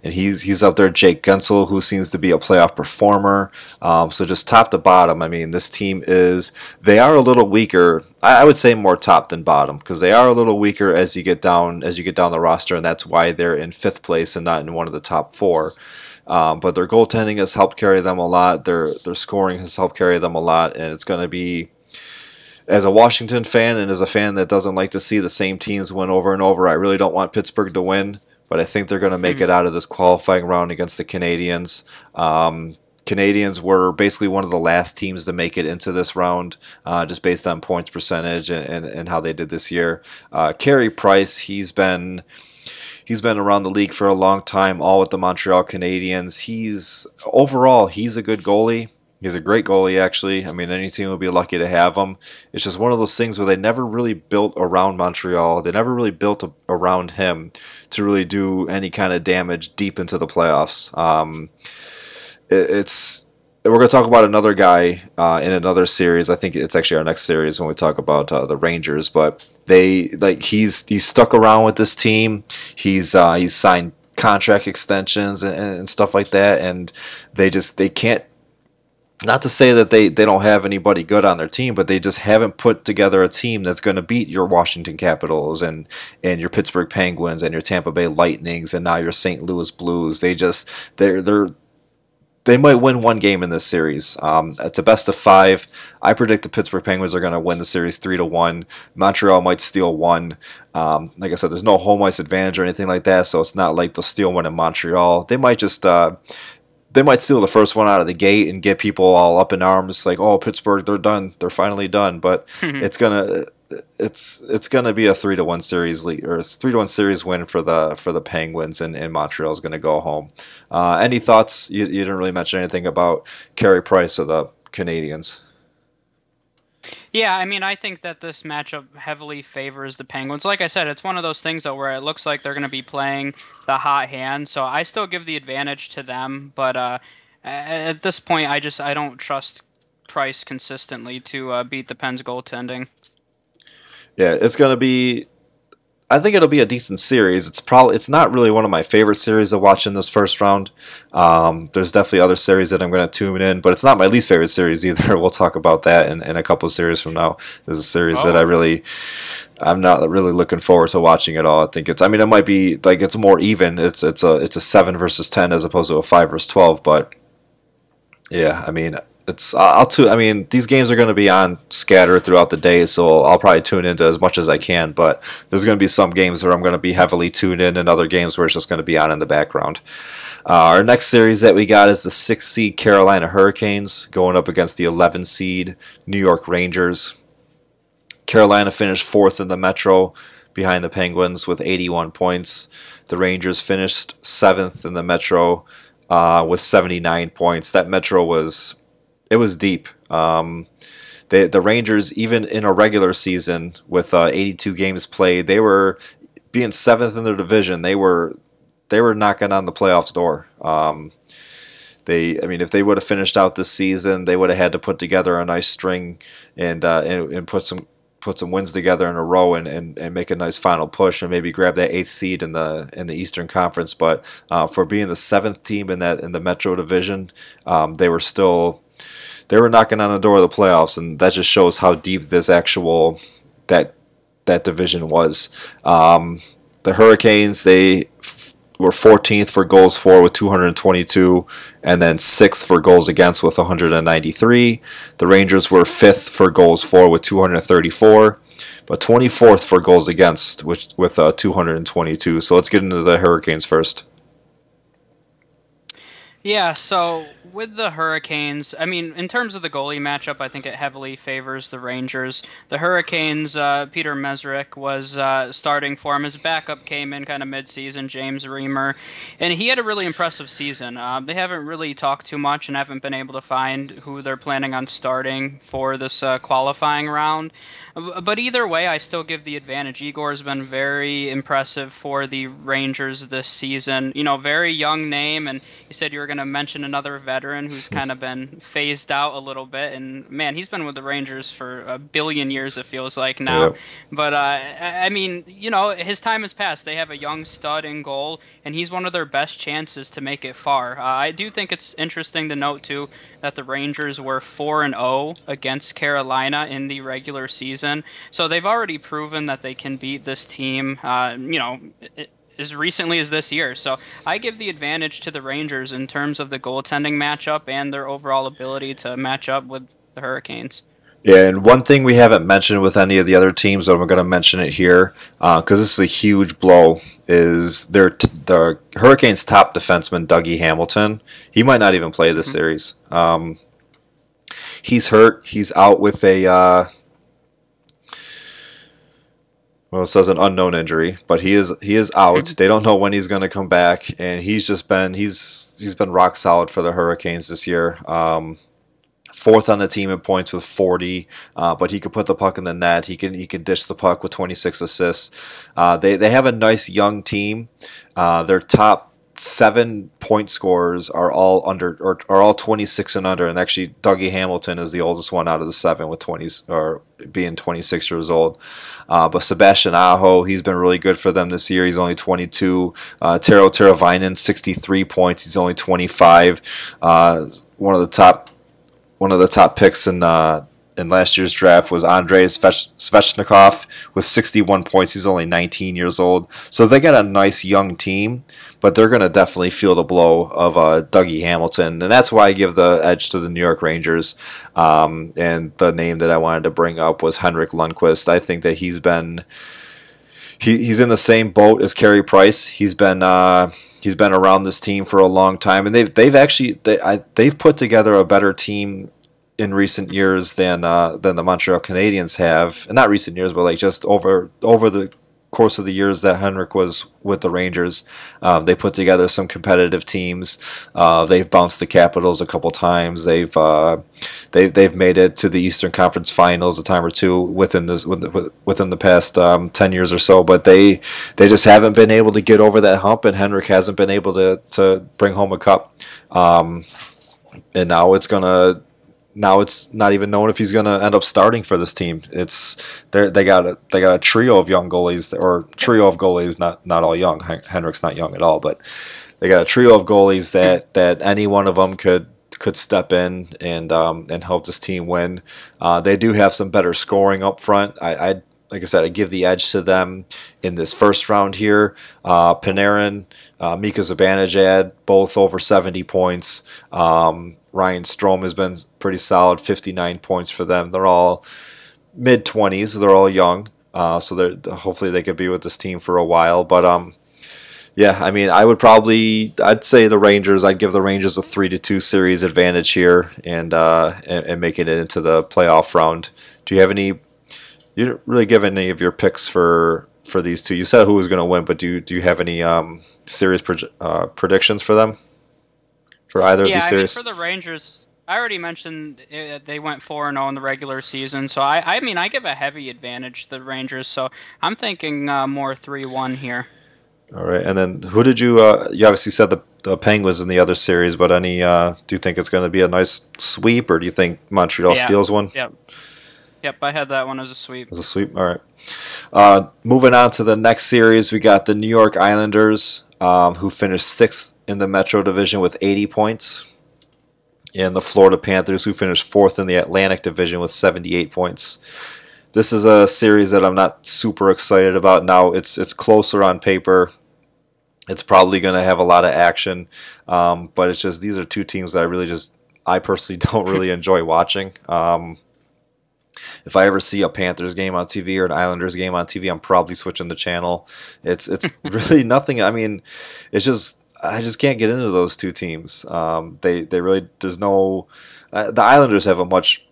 he's up there. Jake Gensel, who seems to be a playoff performer. So just top to bottom, I mean, this team is they are a little weaker. I would say more top than bottom because they are a little weaker as you get down the roster, and that's why they're in fifth place and not in one of the top four. But their goaltending has helped carry them a lot. Their scoring has helped carry them a lot, and it's going to be, as a Washington fan and as a fan that doesn't like to see the same teams win over and over, I really don't want Pittsburgh to win, but I think they're going to make it out of this qualifying round against the Canadians. Canadians were basically one of the last teams to make it into this round, just based on points percentage and how they did this year. Carey Price, he's been around the league for a long time, all with the Montreal Canadiens. He's a good goalie. He's a great goalie, actually. I mean, any team would be lucky to have him. It's just one of those things where they never really built around Montreal. They never really built around him to really do any kind of damage deep into the playoffs. It's We're going to talk about another guy in another series. I think it's actually our next series when we talk about the Rangers. But he's stuck around with this team. He's signed contract extensions and stuff like that, and they can't. Not to say that they don't have anybody good on their team, but they just haven't put together a team that's going to beat your Washington Capitals and your Pittsburgh Penguins and your Tampa Bay Lightnings and now your St. Louis Blues. They might win one game in this series. It's a best of five. I predict the Pittsburgh Penguins are going to win the series 3-1. Montreal might steal one. Like I said, there's no home ice advantage or anything like that, so it's not like they'll steal one in Montreal. They might steal the first one out of the gate and get people all up in arms, like, oh, Pittsburgh, they're done, they're finally done. But it's gonna be a 3-1 series lead, or a 3-1 series win for the Penguins, and Montreal's gonna go home. Any thoughts? You didn't really mention anything about Carey Price or the Canadians. Yeah, I mean, I think that this matchup heavily favors the Penguins. Like I said, it's one of those things though where it looks like they're going to be playing the hot hand, so I still give the advantage to them. But at this point, I don't trust Price consistently to beat the Pens goaltending. Yeah, it's gonna be. I think it'll be a decent series. It's not really one of my favorite series to watch in this first round. There's definitely other series that I'm going to tune in, but it's not my least favorite series either. We'll talk about that in a couple of series from now. There's a series that Oh, I'm not really looking forward to watching at all. I think I mean, it might be like it's more even. It's a 7 versus 10 as opposed to a 5 versus 12. But yeah, I mean, I mean, these games are going to be on scattered throughout the day, so I'll probably tune into as much as I can. But there's going to be some games where I'm going to be heavily tuned in, and other games where it's just going to be on in the background. Our next series that we got is the 6 seed Carolina Hurricanes going up against the 11 seed New York Rangers. Carolina finished fourth in the Metro behind the Penguins with 81 points. The Rangers finished seventh in the Metro with 79 points. That Metro was deep. The Rangers, even in a regular season with 82 games played, they were being seventh in their division. They were knocking on the playoffs door. I mean, if they would have finished out this season, they would have had to put together a nice string and put some wins together in a row and make a nice final push and maybe grab that eighth seed in the Eastern Conference. But for being the seventh team in the Metro Division, they were knocking on the door of the playoffs, and that just shows how deep that division was. The Hurricanes, were 14th for goals for with 222, and then 6th for goals against with 193. The Rangers were 5th for goals for with 234, but 24th for goals against with 222. So let's get into the Hurricanes first. yeah. So with the Hurricanes, I mean, in terms of the goalie matchup, I think it heavily favors the Rangers. The Hurricanes, Peter Mesrick was starting for him. His backup came in kind of mid-season, James Reamer, and he had a really impressive season. They haven't really talked too much and haven't been able to find who they're planning on starting for this qualifying round. But either way, I still give the advantage. Igor's been very impressive for the Rangers this season. You know, very young name, and you said you were going to mention another veteran who's kind of been phased out a little bit. And man, he's been with the Rangers for a billion years, it feels like now. Yep. But I mean, you know, his time has passed. They have a young stud in goal, and he's one of their best chances to make it far. I do think it's interesting to note too that the Rangers were 4-0 against Carolina in the regular season. So they've already proven that they can beat this team, as recently as this year. So I give the advantage to the Rangers in terms of the goaltending matchup and their overall ability to match up with the Hurricanes. Yeah, and one thing we haven't mentioned with any of the other teams, but I'm going to mention it here because this is a huge blow, is the Hurricanes' top defenseman, Dougie Hamilton. He might not even play this series. He's hurt. He's out with well, it says an unknown injury, but he is out. They don't know when he's going to come back, and he's been rock solid for the Hurricanes this year. Fourth on the team in points with 40, but he can put the puck in the net. He can dish the puck with 26 assists. They have a nice young team. Their top 7 point scorers are all are all 26 and under, and actually Dougie Hamilton is the oldest one out of the 7 with 20 or being 26 years old. But Sebastian Aho, he's been really good for them this year. He's only 22. Tero Teravainen, 63 points. He's only 25. One of the top picks in last year's draft was Andrei Svechnikov with 61 points. He's only 19 years old. So they got a nice young team, but they're going to definitely feel the blow of Dougie Hamilton. And that's why I give the edge to the New York Rangers. And the name that I wanted to bring up was Henrik Lundqvist. I think that he's in the same boat as Carey Price. He's been around this team for a long time, and they've put together a better team in recent years than the Montreal Canadiens have. And not recent years, but like just over the course of the years that Henrik was with the Rangers. They put together some competitive teams. They've bounced the Capitals a couple times. They've made it to the Eastern Conference Finals a time or two within the past 10 years or so. But they just haven't been able to get over that hump, and Henrik hasn't been able to bring home a cup. And now it's gonna. now it's not even known if he's going to end up starting for this team. They got a trio of young goalies, or trio of goalies, not all young. Henrik's not young at all, but they got a trio of goalies that any one of them could step in and help this team win. They do have some better scoring up front. I like I said, I give the edge to them in this first round here. Panarin, Mika Zibanejad, both over 70 points. Ryan Strome has been pretty solid, 59 points for them. They're all mid 20s. They're all young, so they're hopefully they could be with this team for a while. But yeah, I mean, I'd say the Rangers. I'd give the Rangers a 3-2 series advantage here, and making it into the playoff round. Do you have any? You didn't really give any of your picks for these two. You said who was going to win, but do you have any series predictions for them for either of Yeah, these I mean, series? for the Rangers, I already mentioned they went 4-0 in the regular season, so I mean, I give a heavy advantage to the Rangers, so I'm thinking more 3-1 here. All right, and then who did you? You obviously said the Penguins in the other series, but any? Do you think it's going to be a nice sweep, or do you think Montreal Yeah, steals one? yep, yep. I had that one as a sweep. As a sweep. All right. Moving on to the next series, we got the New York Islanders, who finished sixth in the Metro Division with 80 points, and the Florida Panthers, who finished fourth in the Atlantic Division with 78 points. This is a series that I'm not super excited about. Now it's closer on paper. It's probably going to have a lot of action, but it's just these are two teams that I personally don't really enjoy watching. If I ever see a Panthers game on TV or an Islanders game on TV, I'm probably switching the channel. It's really nothing. I mean, it's just I just can't get into those two teams. They really there's no the Islanders have a much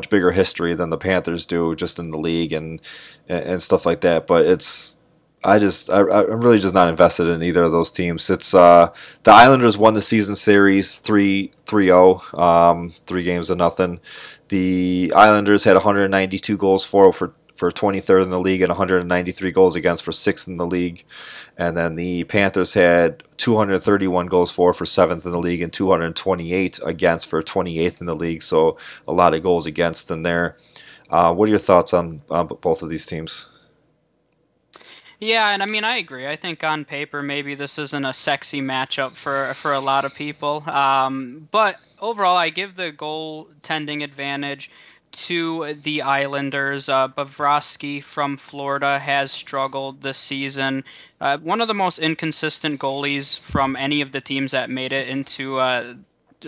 bigger history than the Panthers do, just in the league and stuff like that. But I'm really just not invested in either of those teams. It's the Islanders won the season series 3-0, 3-0. The Islanders had 192 goals for 23rd in the league and 193 goals against for 6th in the league. And then the Panthers had 231 goals for 7th in the league and 228 against for 28th in the league. So a lot of goals against in there. What are your thoughts on both of these teams? Yeah, and I mean, I agree. I think on paper, maybe this isn't a sexy matchup for a lot of people. But overall, I give the goaltending advantage to the Islanders. Bobrovsky from Florida has struggled this season. One of the most inconsistent goalies from any of the teams that made it into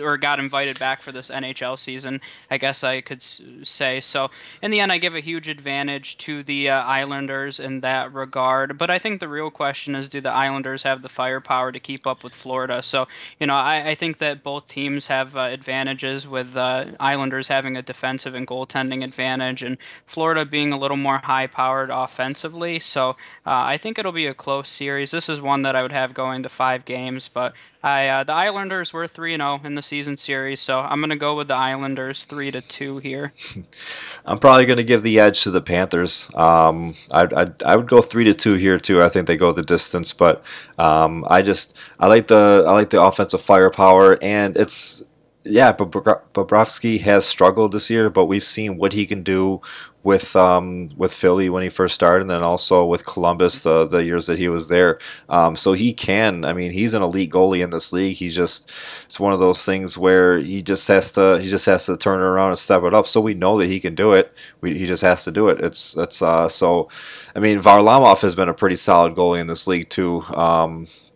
or got invited back for this NHL season, I guess I could say. So in the end, I give a huge advantage to the Islanders in that regard. But I think the real question is, do the Islanders have the firepower to keep up with Florida? So, I think that both teams have advantages, with Islanders having a defensive and goaltending advantage, and Florida being a little more high-powered offensively. So I think it'll be a close series. This is one that I would have going to 5 games, but the Islanders were 3-0 in the season series, so I'm going to go with the Islanders 3-2 here. I'm probably going to give the edge to the Panthers. I would go 3-2 here too. I think they go the distance, but I like the offensive firepower, and it's yeah. Bobrovsky has struggled this year, but we've seen what he can do with Philly when he first started, and then also with Columbus the years that he was there. So he can. I mean, he's an elite goalie in this league. It's one of those things where he just has to turn it around and step it up. So we know that he can do it. He just has to do it. So. I mean, Varlamov has been a pretty solid goalie in this league too.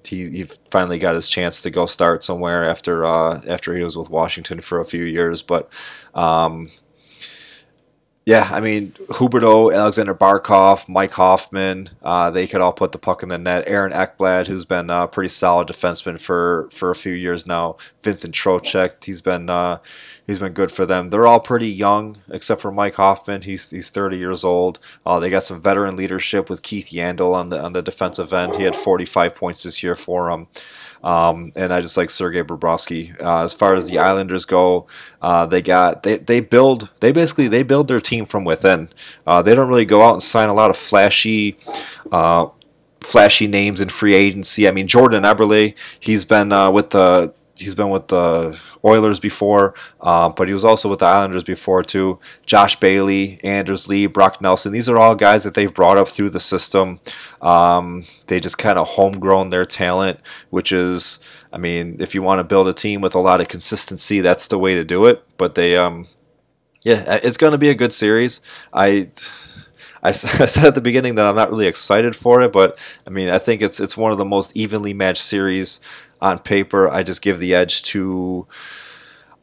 He finally got his chance to go start somewhere after he was with Washington for a few years, but. Yeah, I mean, Huberdeau, Alexander Barkov, Mike Hoffman, they could all put the puck in the net. Aaron Ekblad, who's been a pretty solid defenseman for a few years now. Vincent Trocheck, he's been good for them. They're all pretty young, except for Mike Hoffman. He's 30 years old. They got some veteran leadership with Keith Yandel on the defensive end. He had 45 points this year for him. And I just like Sergei Bobrovsky. As far as the Islanders go, they build their team from within. They don't really go out and sign a lot of flashy names in free agency. I mean, Jordan Eberle, he's been with the He's been with the Oilers before, but he was also with the Islanders before too. Josh Bailey, Anders Lee, Brock Nelson. These are all guys that they've brought up through the system. They just kind of homegrown their talent, which is, I mean, if you want to build a team with a lot of consistency, that's the way to do it. But they, yeah, it's going to be a good series. I said at the beginning that I'm not really excited for it, but I mean I think it's one of the most evenly matched series on paper. I give the edge to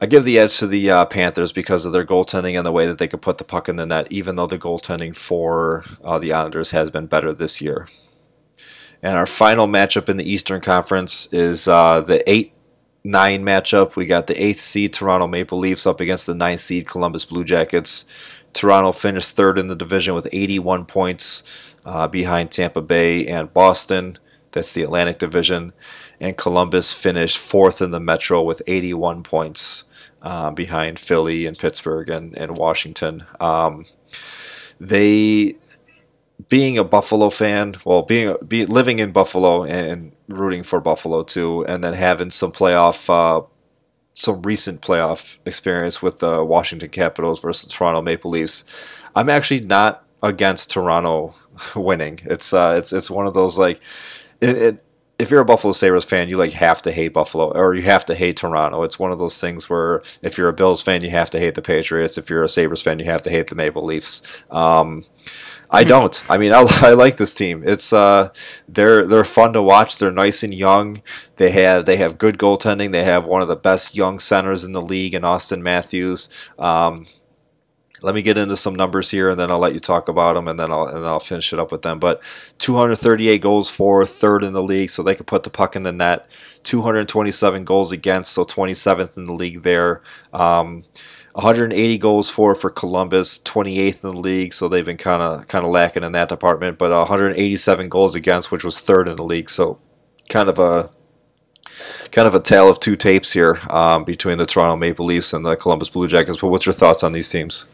the Panthers because of their goaltending and the way that they could put the puck in the net, even though the goaltending for the Islanders has been better this year. And our final matchup in the Eastern Conference is the 8-9 matchup. We got the 8th seed Toronto Maple Leafs up against the 9th seed Columbus Blue Jackets. Toronto finished third in the division with 81 points behind Tampa Bay and Boston. That's the Atlantic Division. And Columbus finished fourth in the Metro with 81 points behind Philly and Pittsburgh and Washington. They, being a Buffalo fan, well, living in Buffalo and rooting for Buffalo too, and then having some recent playoff experience with the Washington Capitals versus Toronto Maple Leafs. I'm actually not against Toronto winning. It's one of those like, if you're a Buffalo Sabres fan, you like have to hate Buffalo or you have to hate Toronto. It's one of those things where if you're a Bills fan, you have to hate the Patriots. If you're a Sabres fan, you have to hate the Maple Leafs. I don't. I mean, I like this team. It's they're fun to watch. They're nice and young. They have good goaltending. They have one of the best young centers in the league in Austin Matthews. Let me get into some numbers here, and then I'll let you talk about them, and then I'll finish it up with them. But 238 goals for, third in the league, so they can put the puck in the net. 227 goals against, so 27th in the league there. 180 goals for Columbus, 28th in the league, so they've been kind of lacking in that department. But 187 goals against, which was third in the league, so kind of a tale of two tapes here between the Toronto Maple Leafs and the Columbus Blue Jackets. But what's your thoughts on these teams?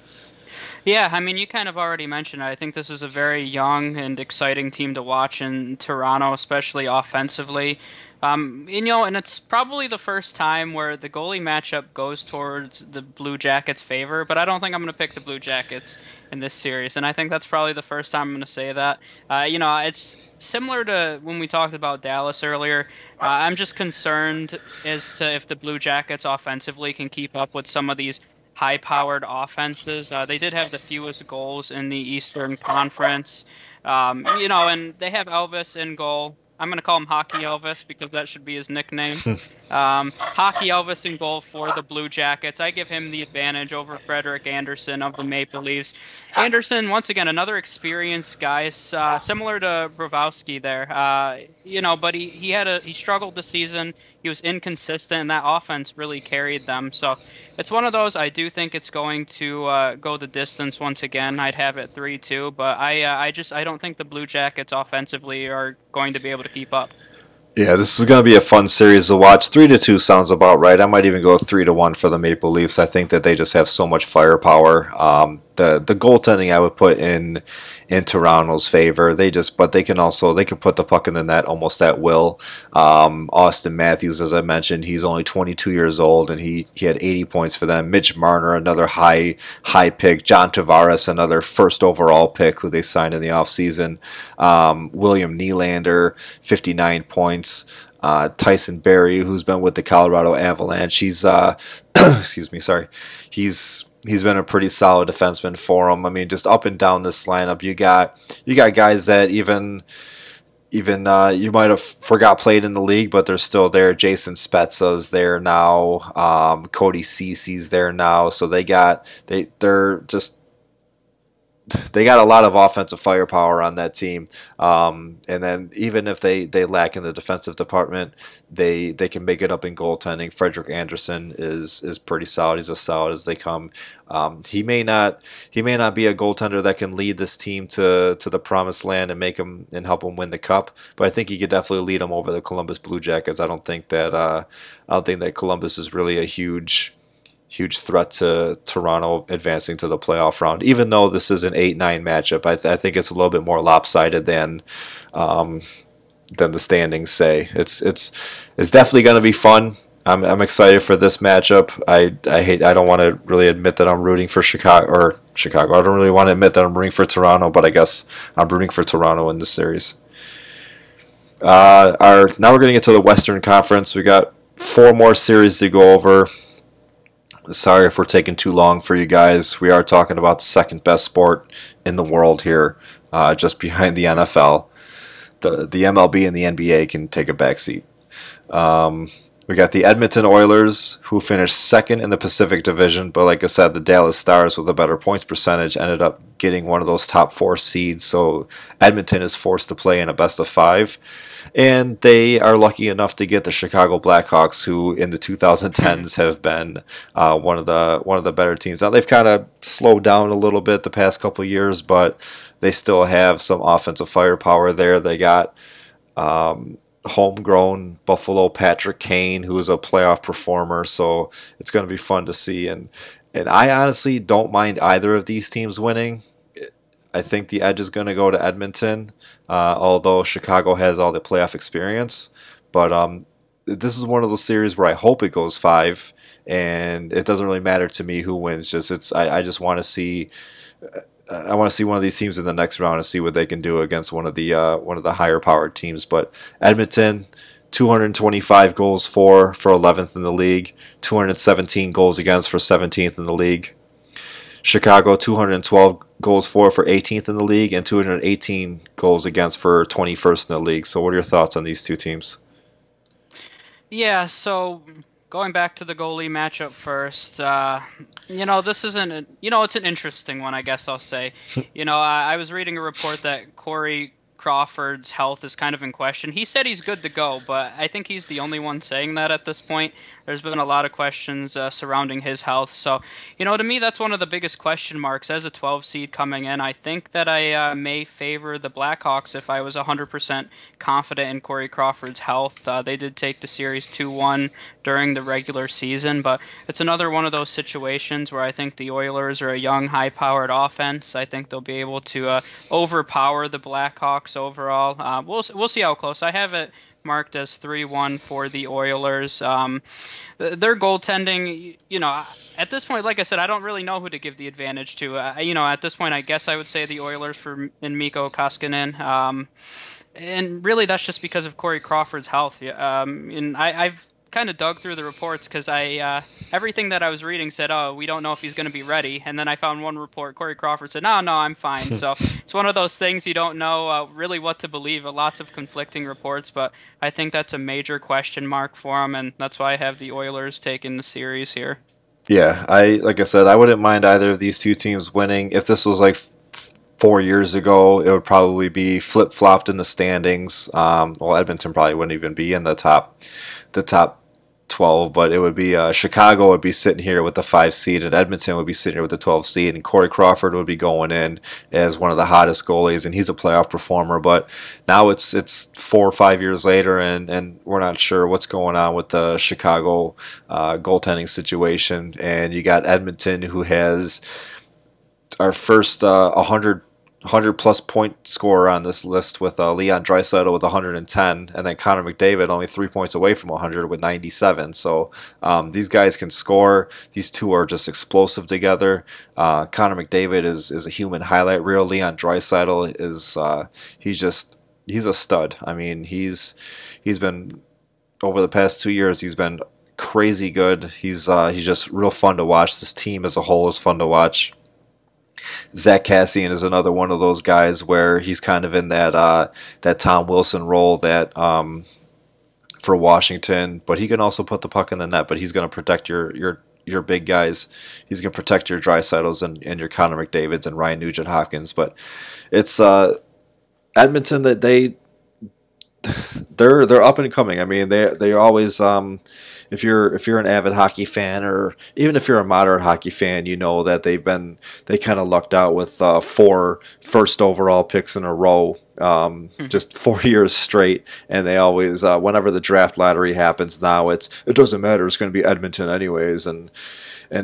Yeah, I mean, you kind of already mentioned it. I think this is a very young and exciting team to watch in Toronto, especially offensively. And it's probably the first time where the goalie matchup goes towards the Blue Jackets' favor, but I don't think I'm going to pick the Blue Jackets in this series, and I think that's probably the first time I'm going to say that. It's similar to when we talked about Dallas earlier. I'm just concerned as to if the Blue Jackets offensively can keep up with some of these high-powered offenses. They did have the fewest goals in the Eastern Conference, and they have Elvis in goal. I'm going to call him Hockey Elvis because that should be his nickname. Hockey Elvis in goal for the Blue Jackets. I give him the advantage over Frederik Andersen of the Maple Leafs. Andersen, once again, another experienced guy, similar to Brovowski there. But he struggled this season. He was inconsistent, and that offense really carried them. So it's one of those. I do think it's going to go the distance once again. I'd have it 3-2, but I don't think the Blue Jackets offensively are going to be able to keep up. Yeah, this is going to be a fun series to watch. 3-2 sounds about right. I might even go 3-1 for the Maple Leafs. I think that they just have so much firepower. The goaltending I would put in Toronto's favor. But they can put the puck in the net almost at will. Austin Matthews, as I mentioned, he's only 22 years old and he had 80 points for them. Mitch Marner, another high pick. John Tavares, another first overall pick who they signed in the offseason. William Nylander, 59 points. Tyson Barrie, who's been with the Colorado Avalanche, he's excuse me, sorry, he's been a pretty solid defenseman for him. I mean, just up and down this lineup, you got guys that even you might have forgot played in the league, but they're still there. Jason Spezza's there now. Cody Cece's there now. So they're just. They got a lot of offensive firepower on that team, and then even if they lack in the defensive department, they can make it up in goaltending. Frederik Andersen is pretty solid. He's as solid as they come. He may not be a goaltender that can lead this team to the promised land and help them win the cup, but I think he could definitely lead them over the Columbus Blue Jackets. I don't think that Columbus is really a huge threat to Toronto advancing to the playoff round, even though this is an 8-9 matchup. I think it's a little bit more lopsided than the standings say. It's definitely going to be fun. I'm excited for this matchup. I don't want to really admit that I'm rooting for Chicago. I don't really want to admit that I'm rooting for Toronto, but I guess I'm rooting for Toronto in this series. Our Now we're going to get to the Western Conference. We got four more series to go over. Sorry if we're taking too long for you guys. We are talking about the second best sport in the world here, just behind the NFL. The MLB and the NBA can take a backseat. We got the Edmonton Oilers, who finished second in the Pacific Division, but like I said, the Dallas Stars, with a better points percentage, ended up getting one of those top four seeds. So Edmonton is forced to play in a best of five, and they are lucky enough to get the Chicago Blackhawks, who in the 2010s have been one of the better teams. Now they've kind of slowed down a little bit the past couple years, but they still have some offensive firepower there. They got homegrown Buffalo Patrick Kane, who is a playoff performer, so it's going to be fun to see. And I honestly don't mind either of these teams winning. I think the edge is going to go to Edmonton, although Chicago has all the playoff experience. But this is one of those series where I hope it goes five, and it doesn't really matter to me who wins. I just want to see. I want to see one of these teams in the next round and see what they can do against one of the higher powered teams. But Edmonton, 225 goals for 11th in the league, 217 goals against for 17th in the league. Chicago, 212 goals for 18th in the league, and 218 goals against for 21st in the league. So what are your thoughts on these two teams? Yeah, so going back to the goalie matchup first, this isn't, it's an interesting one, I guess I'll say. I was reading a report that Corey Crawford's health is kind of in question. He said he's good to go, but I think he's the only one saying that at this point. There's been a lot of questions surrounding his health. So, to me, that's one of the biggest question marks as a 12 seed coming in. I think that I may favor the Blackhawks if I was 100% confident in Corey Crawford's health. They did take the series 2-1 during the regular season, but it's another one of those situations where I think the Oilers are a young, high-powered offense. I think they'll be able to overpower the Blackhawks overall. We'll see how close. I have it marked as 3-1 for the Oilers. Their goaltending, at this point, like I said, I don't really know who to give the advantage to. At this point, I guess I would say the Oilers and Mikko Koskinen. And really, that's just because of Corey Crawford's health. And I've kind of dug through the reports because everything that I was reading said, oh, we don't know if he's going to be ready. And then I found one report, Corey Crawford said, no, I'm fine. So it's one of those things you don't know really what to believe. Lots of conflicting reports, but I think that's a major question mark for him, and that's why I have the Oilers taking the series here. Yeah, like I said, I wouldn't mind either of these two teams winning. If this was like 4 years ago, it would probably be flip flopped in the standings. Edmonton probably wouldn't even be in the top 12, but it would be Chicago would be sitting here with the 5 seed, and Edmonton would be sitting here with the 12 seed, and Corey Crawford would be going in as one of the hottest goalies, and he's a playoff performer. But now it's 4 or 5 years later, and we're not sure what's going on with the Chicago goaltending situation, and you got Edmonton, who has our first 100 plus point scorer on this list with Leon Draisaitl with 110, and then Connor McDavid only 3 points away from 100 with 97. So these guys can score. These two are just explosive together. Connor McDavid is a human highlight reel. Leon Draisaitl is he's a stud. I mean, he's been over the past 2 years. He's been crazy good. He's just real fun to watch. This team as a whole is fun to watch. Zach Cassian is another one of those guys where he's kind of in that Tom Wilson role that for Washington, but he can also put the puck in the net. But he's going to protect your big guys. He's going to protect your Draisaitl's and your Connor McDavid's and Ryan Nugent-Hopkins. But it's Edmonton that they're up and coming. I mean, they're always if you're an avid hockey fan, or even if you're a moderate hockey fan, you know that they kind of lucked out with 4 first overall picks in a row, just 4 years straight, and they always whenever the draft lottery happens now, it doesn't matter, it's going to be Edmonton anyways, and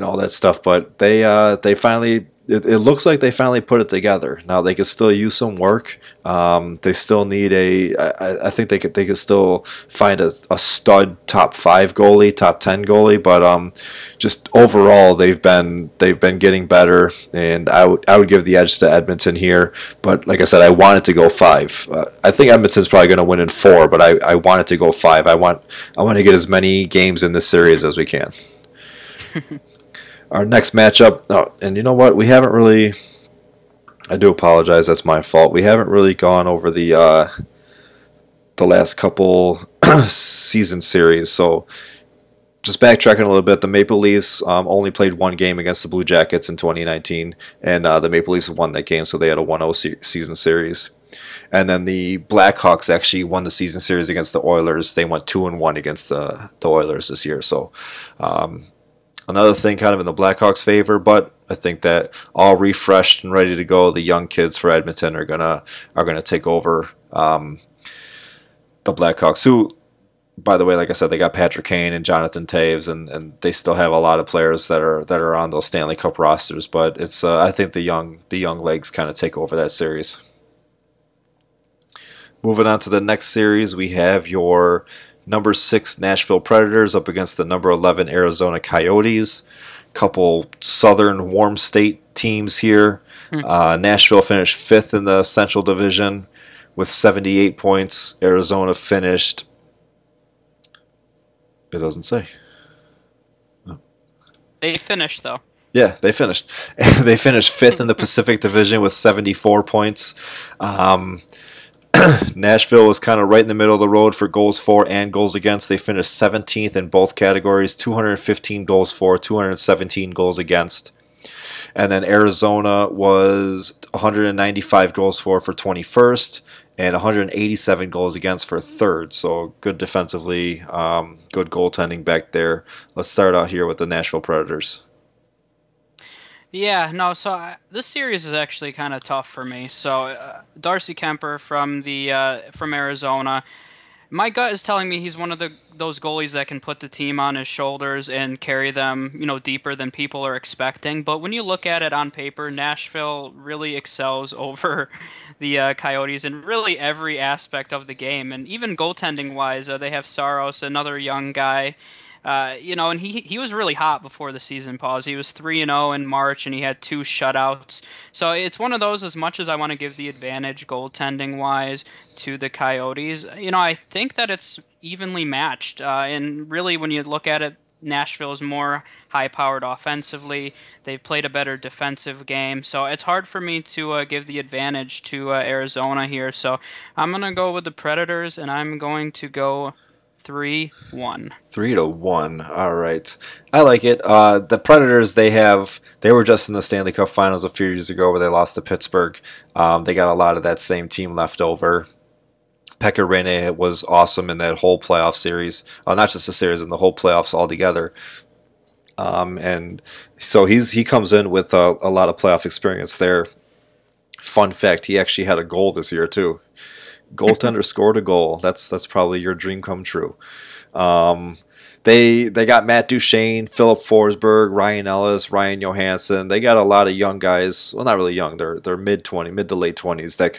all that stuff. But they finally it looks like they finally put it together. Now they could still use some work. They still need I think they could still find a stud top 5 goalie, top 10 goalie, but just overall they've been getting better, and I would give the edge to Edmonton here. But like I said, I want it to go 5. I think Edmonton's probably going to win in 4, but I want it to go 5. I want to get as many games in this series as we can. Our next matchup, oh, and you know what? We haven't really. I do apologize. That's my fault. We haven't really gone over the last couple season series. So just backtracking a little bit, the Maple Leafs only played one game against the Blue Jackets in 2019, and the Maple Leafs won that game, so they had a 1-0 season series. And then the Blackhawks actually won the season series against the Oilers. They went 2-1 against the Oilers this year. So. Another thing kind of in the Blackhawks' favor, but I think that all refreshed and ready to go, the young kids for Edmonton are gonna take over the Blackhawks, who, by the way, like I said, they got Patrick Kane and Jonathan Taves, and they still have a lot of players that are on those Stanley Cup rosters. But it's I think the young legs kind of take over that series. Moving on to the next series, we have your number 6 Nashville Predators up against the number 11 Arizona Coyotes. Couple southern warm state teams here. Nashville finished 5th in the Central Division with 78 points. Arizona finished. It doesn't say. No. They finished though. Yeah, they finished. They finished 5th in the Pacific Division with 74 points. Nashville was kind of right in the middle of the road for goals for and goals against. They finished 17th in both categories, 215 goals for, 217 goals against. And then Arizona was 195 goals for 21st, and 187 goals against for 3rd. So good defensively, good goaltending back there. Let's start out here with the Nashville Predators. Yeah, no, so this series is actually kind of tough for me. So Darcy Kemper from Arizona, my gut is telling me he's one of those goalies that can put the team on his shoulders and carry them, deeper than people are expecting. But when you look at it on paper, Nashville really excels over the Coyotes in really every aspect of the game, and even goaltending wise, they have Saros, another young guy. And he was really hot before the season paused. He was 3-0 in March, and he had 2 shutouts. So it's one of those, as much as I want to give the advantage goaltending-wise to the Coyotes, I think that it's evenly matched. And really, when you look at it, Nashville is more high-powered offensively. They've played a better defensive game. So it's hard for me to give the advantage to Arizona here. So I'm going to go with the Predators, and I'm going to go 3-1. 3-1. All right. I like it. The Predators, they were just in the Stanley Cup Finals a few years ago where they lost to Pittsburgh. They got a lot of that same team left over. Pekka Rinne was awesome in that whole playoff series. Not just the series, in the whole playoffs altogether. And so he comes in with a lot of playoff experience there. Fun fact, he actually had a goal this year too. Goaltender scored a goal. That's probably your dream come true. They got Matt Duchene, Philip Forsberg, Ryan Ellis, Ryan Johansson. They got a lot of young guys. Well, not really young. They're mid to late 20s that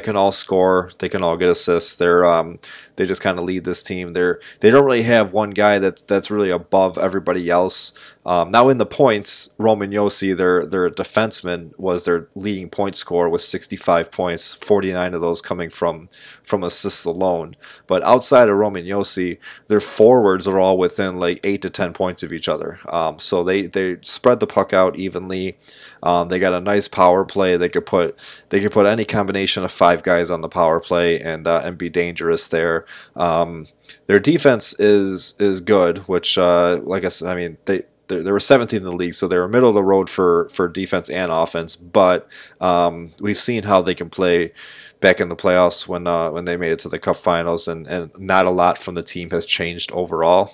can all score. They can all get assists. They just kind of lead this team. They don't really have one guy that's really above everybody else. Now in the points, Roman Josi, their defenseman, was their leading point scorer with 65 points, 49 of those coming from assists alone. But outside of Roman Josi, their forwards are all within like 8 to 10 points of each other. So they spread the puck out evenly. They got a nice power play. They could put any combination of 5 guys on the power play and be dangerous there. Their defense is good, which like I said, I mean they were 17th in the league, so they were middle of the road for defense and offense. But we've seen how they can play back in the playoffs when they made it to the Cup Finals, and not a lot from the team has changed overall.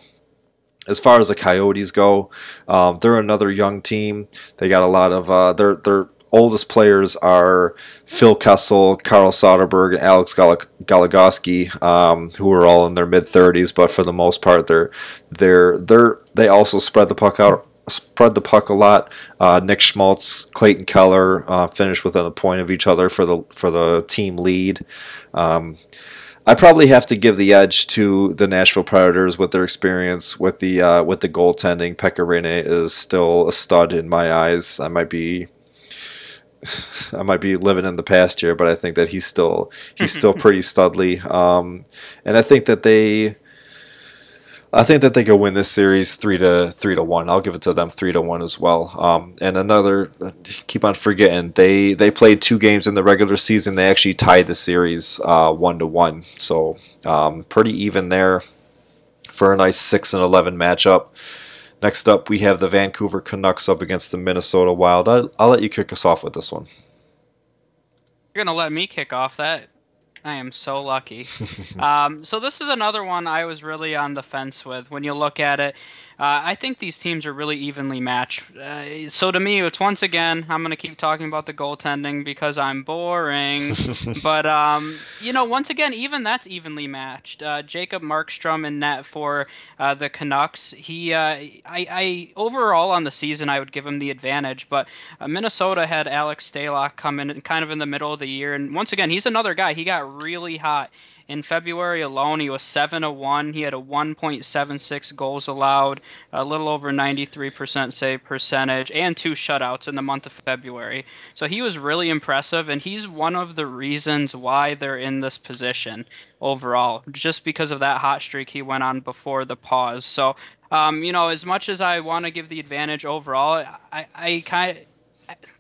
As far as the Coyotes go, they're another young team. They got a lot of their oldest players are Phil Kessel, Carl Soderberg, and Alex Goligoski, who are all in their mid-30s. But for the most part, they also spread the puck out spread the puck a lot. Nick Schmaltz, Clayton Keller finished within a point of each other for the team lead. I probably have to give the edge to the Nashville Predators with their experience with the goaltending. Pekka Rinne is still a stud in my eyes. I might be living in the past here, but I think that he's still pretty studly. And I think that they could win this series 3-1. I'll give it to them 3-1 as well. And another, keep on forgetting, they played 2 games in the regular season. They actually tied the series 1-1. So pretty even there for a nice 6-11 matchup. Next up, we have the Vancouver Canucks up against the Minnesota Wild. I'll let you kick us off with this one. You're gonna let me kick off that. I am so lucky. So this is another one I was really on the fence with. When you look at it, I think these teams are really evenly matched. So to me, it's once again, I'm going to keep talking about the goaltending because I'm boring. But, once again, even that's evenly matched. Jacob Markstrom in net for the Canucks. I overall on the season, I would give him the advantage. But Minnesota had Alex Stalock come in kind of in the middle of the year. And once again, he's another guy. He got really hot. In February alone, he was 7-1. He had a 1.76 goals allowed, a little over 93% save percentage, and 2 shutouts in the month of February. So he was really impressive, and he's one of the reasons why they're in this position overall, just because of that hot streak he went on before the pause. So, as much as I want to give the advantage overall, I kind of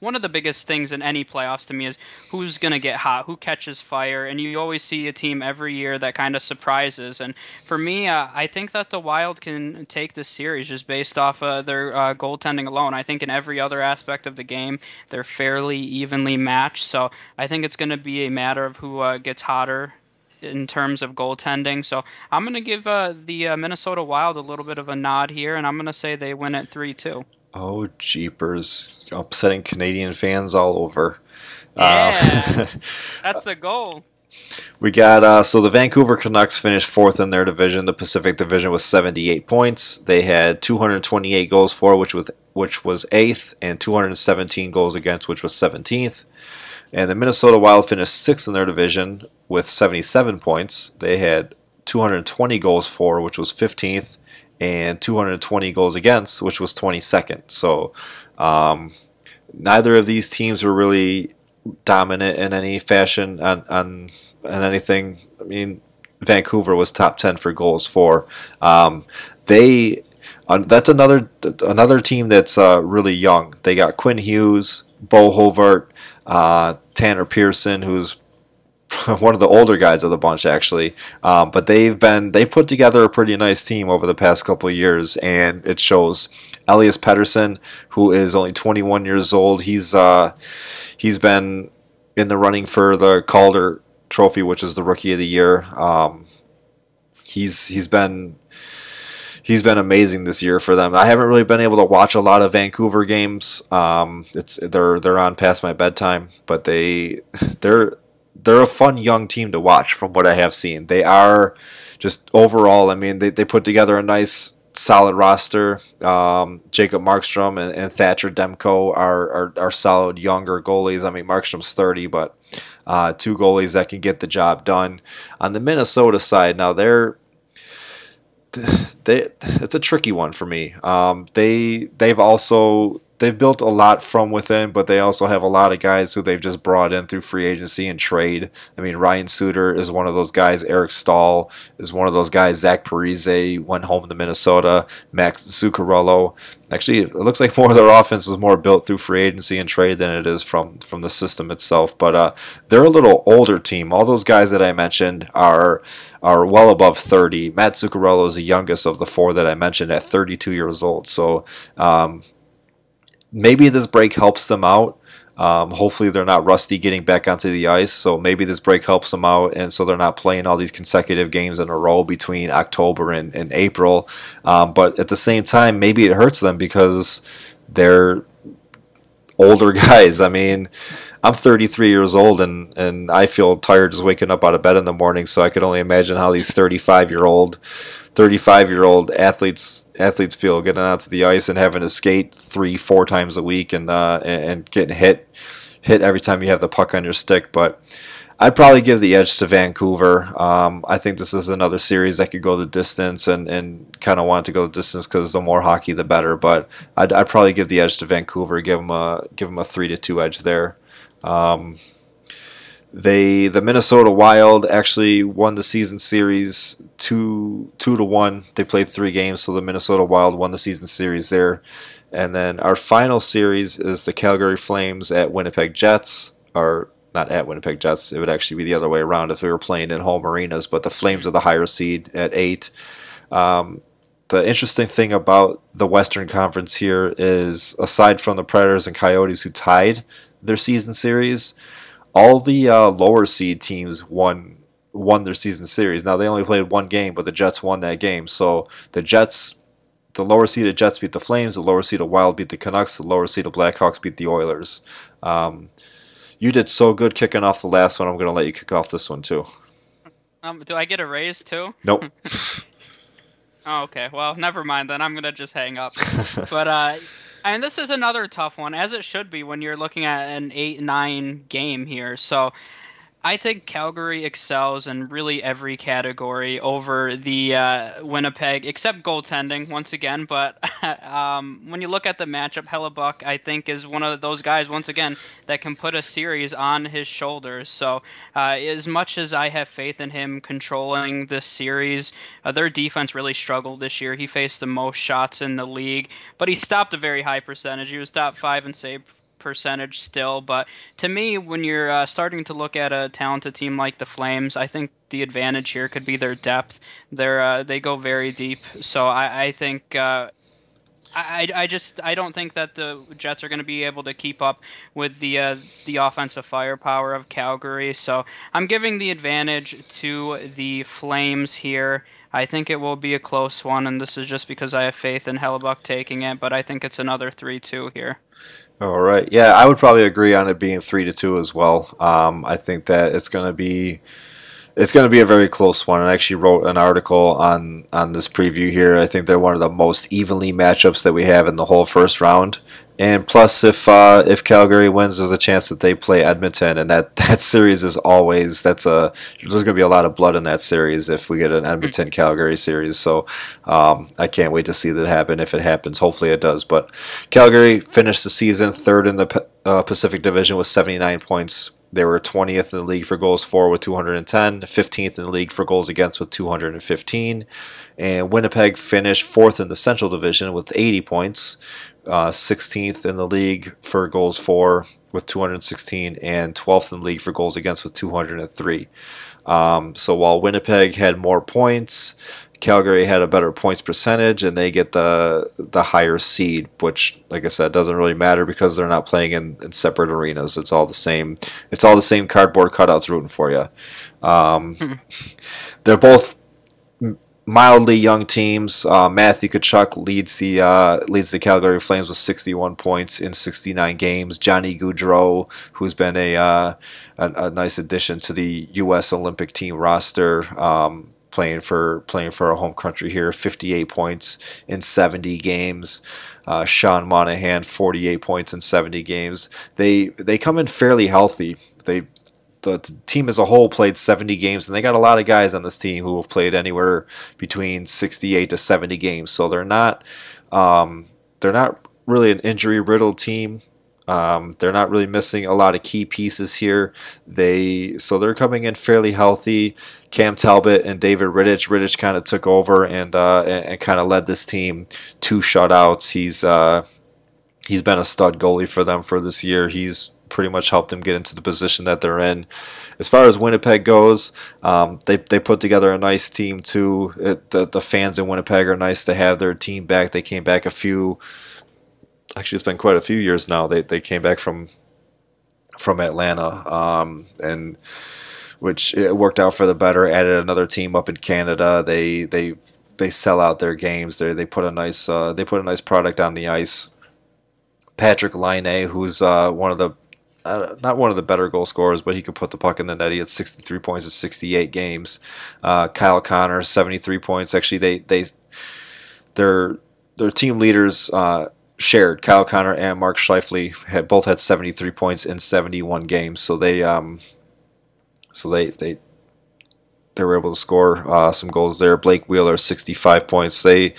one of the biggest things in any playoffs to me is who's going to get hot, who catches fire, and you always see a team every year that kind of surprises. And for me, I think that the Wild can take this series just based off their goaltending alone. I think in every other aspect of the game, they're fairly evenly matched. So I think it's going to be a matter of who gets hotter in terms of goaltending. So I'm going to give the Minnesota Wild a little bit of a nod here, and I'm going to say they win at 3-2. Oh, jeepers. Upsetting Canadian fans all over. Yeah, that's the goal. We got, so the Vancouver Canucks finished 4th in their division. The Pacific Division was 78 points. They had 228 goals for, which was 8th, and 217 goals against, which was 17th. And the Minnesota Wild finished 6th in their division with 77 points. They had 220 goals for, which was 15th, and 220 goals against, which was 22nd. So neither of these teams were really dominant in any fashion on anything. I mean, Vancouver was top 10 for goals for. That's another team that's really young. They got Quinn Hughes, Bo Hovart, Tanner Pearson, who's one of the older guys of the bunch, actually. But they've put together a pretty nice team over the past couple of years, and it shows. Elias Pettersson, who is only 21 years old, he's been in the running for the Calder Trophy, which is the Rookie of the Year. He's been amazing this year for them. I haven't really been able to watch a lot of Vancouver games. They're on past my bedtime, but they're a fun young team to watch from what I have seen. They are just overall, I mean, they put together a nice, solid roster. Jacob Markstrom and Thatcher Demko are solid younger goalies. I mean, Markstrom's 30, but 2 goalies that can get the job done. On the Minnesota side, now it's a tricky one for me. They've built a lot from within, but they also have a lot of guys who they've just brought in through free agency and trade. I mean, Ryan Suter is one of those guys. Eric Stahl is one of those guys. Zach Parise went home to Minnesota. Max Zuccarello. Actually, it looks like more of their offense is more built through free agency and trade than it is from the system itself. But they're a little older team. All those guys that I mentioned are well above 30. Matt Zuccarello is the youngest of the 4 that I mentioned at 32 years old. So maybe this break helps them out. Hopefully they're not rusty getting back onto the ice, so maybe this break helps them out, and so they're not playing all these consecutive games in a row between October and April. But at the same time, maybe it hurts them because they're older guys. I mean, I'm 33 years old, and I feel tired just waking up out of bed in the morning, so I could only imagine how these 35-year-old 35-year-old athletes feel getting out to the ice and having to skate 3-4 times a week and getting hit every time you have the puck on your stick. But I'd probably give the edge to Vancouver. I think this is another series that could go the distance and kind of want to go the distance because the more hockey, the better. But I'd probably give the edge to Vancouver. Give them a 3-2 edge there. Um, the Minnesota Wild actually won the season series 2-1. They played 3 games, so the Minnesota Wild won the season series there. And then our final series is the Calgary Flames at Winnipeg Jets. Or not at Winnipeg Jets. It would actually be the other way around if we were playing in home arenas. But the Flames are the higher seed at 8. The interesting thing about the Western Conference here is, aside from the Predators and Coyotes who tied their season series, all the lower seed teams won their season series. Now they only played 1 game, but the Jets won that game. So the lower seeded Jets beat the Flames, the lower seeded Wild beat the Canucks, the lower seeded Blackhawks beat the Oilers. You did so good kicking off the last one. I'm going to let you kick off this one too. Do I get a raise too? Nope. Oh, okay. Well, never mind then. I'm gonna just hang up. But and this is another tough one, as it should be when you're looking at an 8-9 game here. So I think Calgary excels in really every category over the Winnipeg, except goaltending once again. But when you look at the matchup, Hellebuck, I think, is one of those guys once again that can put a series on his shoulders. So as much as I have faith in him controlling this series, their defense really struggled this year. He faced the most shots in the league, but he stopped a very high percentage. He was top 5 in save percentage still. But to me, when you're starting to look at a talented team like the Flames, I think the advantage here could be their depth. They go very deep, so I think I don't think that the Jets are going to be able to keep up with the offensive firepower of Calgary. So I'm giving the advantage to the Flames here. I think it will be a close one, and this is just because I have faith in Hellebuck taking it, but I think it's another 3-2 here. All right. Yeah, I would probably agree on it being 3-2 as well. I think that it's going to be a very close one. I actually wrote an article on this preview here. I think they're one of the most evenly matchups that we have in the whole first round. And plus, if Calgary wins, there's a chance that they play Edmonton, and that series is always there's going to be a lot of blood in that series if we get an Edmonton Calgary series. So I can't wait to see that happen. If it happens, hopefully it does. But Calgary finished the season third in the Pacific Division with 79 points. They were 20th in the league for goals for with 210, 15th in the league for goals against with 215, and Winnipeg finished 4th in the Central Division with 80 points, 16th in the league for goals for with 216, and 12th in the league for goals against with 203. So while Winnipeg had more points, Calgary had a better points percentage, and they get the higher seed, which, like I said, doesn't really matter because they're not playing in separate arenas. It's all the same. It's all the same cardboard cutouts rooting for you. They're both mildly young teams. Matthew Tkachuk leads the Calgary Flames with 61 points in 69 games. Johnny Gaudreau, who's been a nice addition to the U.S. Olympic team roster. Playing for our home country here, 58 points in 70 games. Sean Monahan, 48 points in 70 games. They come in fairly healthy. The team as a whole played 70 games, and they got a lot of guys on this team who have played anywhere between 68 to 70 games. So they're not really an injury-riddled team. They're not really missing a lot of key pieces here. So they're coming in fairly healthy. Cam Talbot and David Rittich. Rittich kind of took over and kind of led this team 2 shutouts. He's been a stud goalie for them for this year. He's pretty much helped them get into the position that they're in. As far as Winnipeg goes, they put together a nice team too. The fans in Winnipeg are nice to have their team back. They came back actually it's been quite a few years now. They came back from Atlanta, and which it worked out for the better. Added another team up in Canada. They sell out their games. They put a nice product on the ice. Patrick Laine, who's one of the not one of the better goal scorers, but he could put the puck in the net. He had 63 points in 68 games. Kyle Connor, 73 points. Actually, their their team leaders shared. Kyle Connor and Mark Scheifele had both had 73 points in 71 games. So they were able to score some goals there. Blake Wheeler, 65 points. This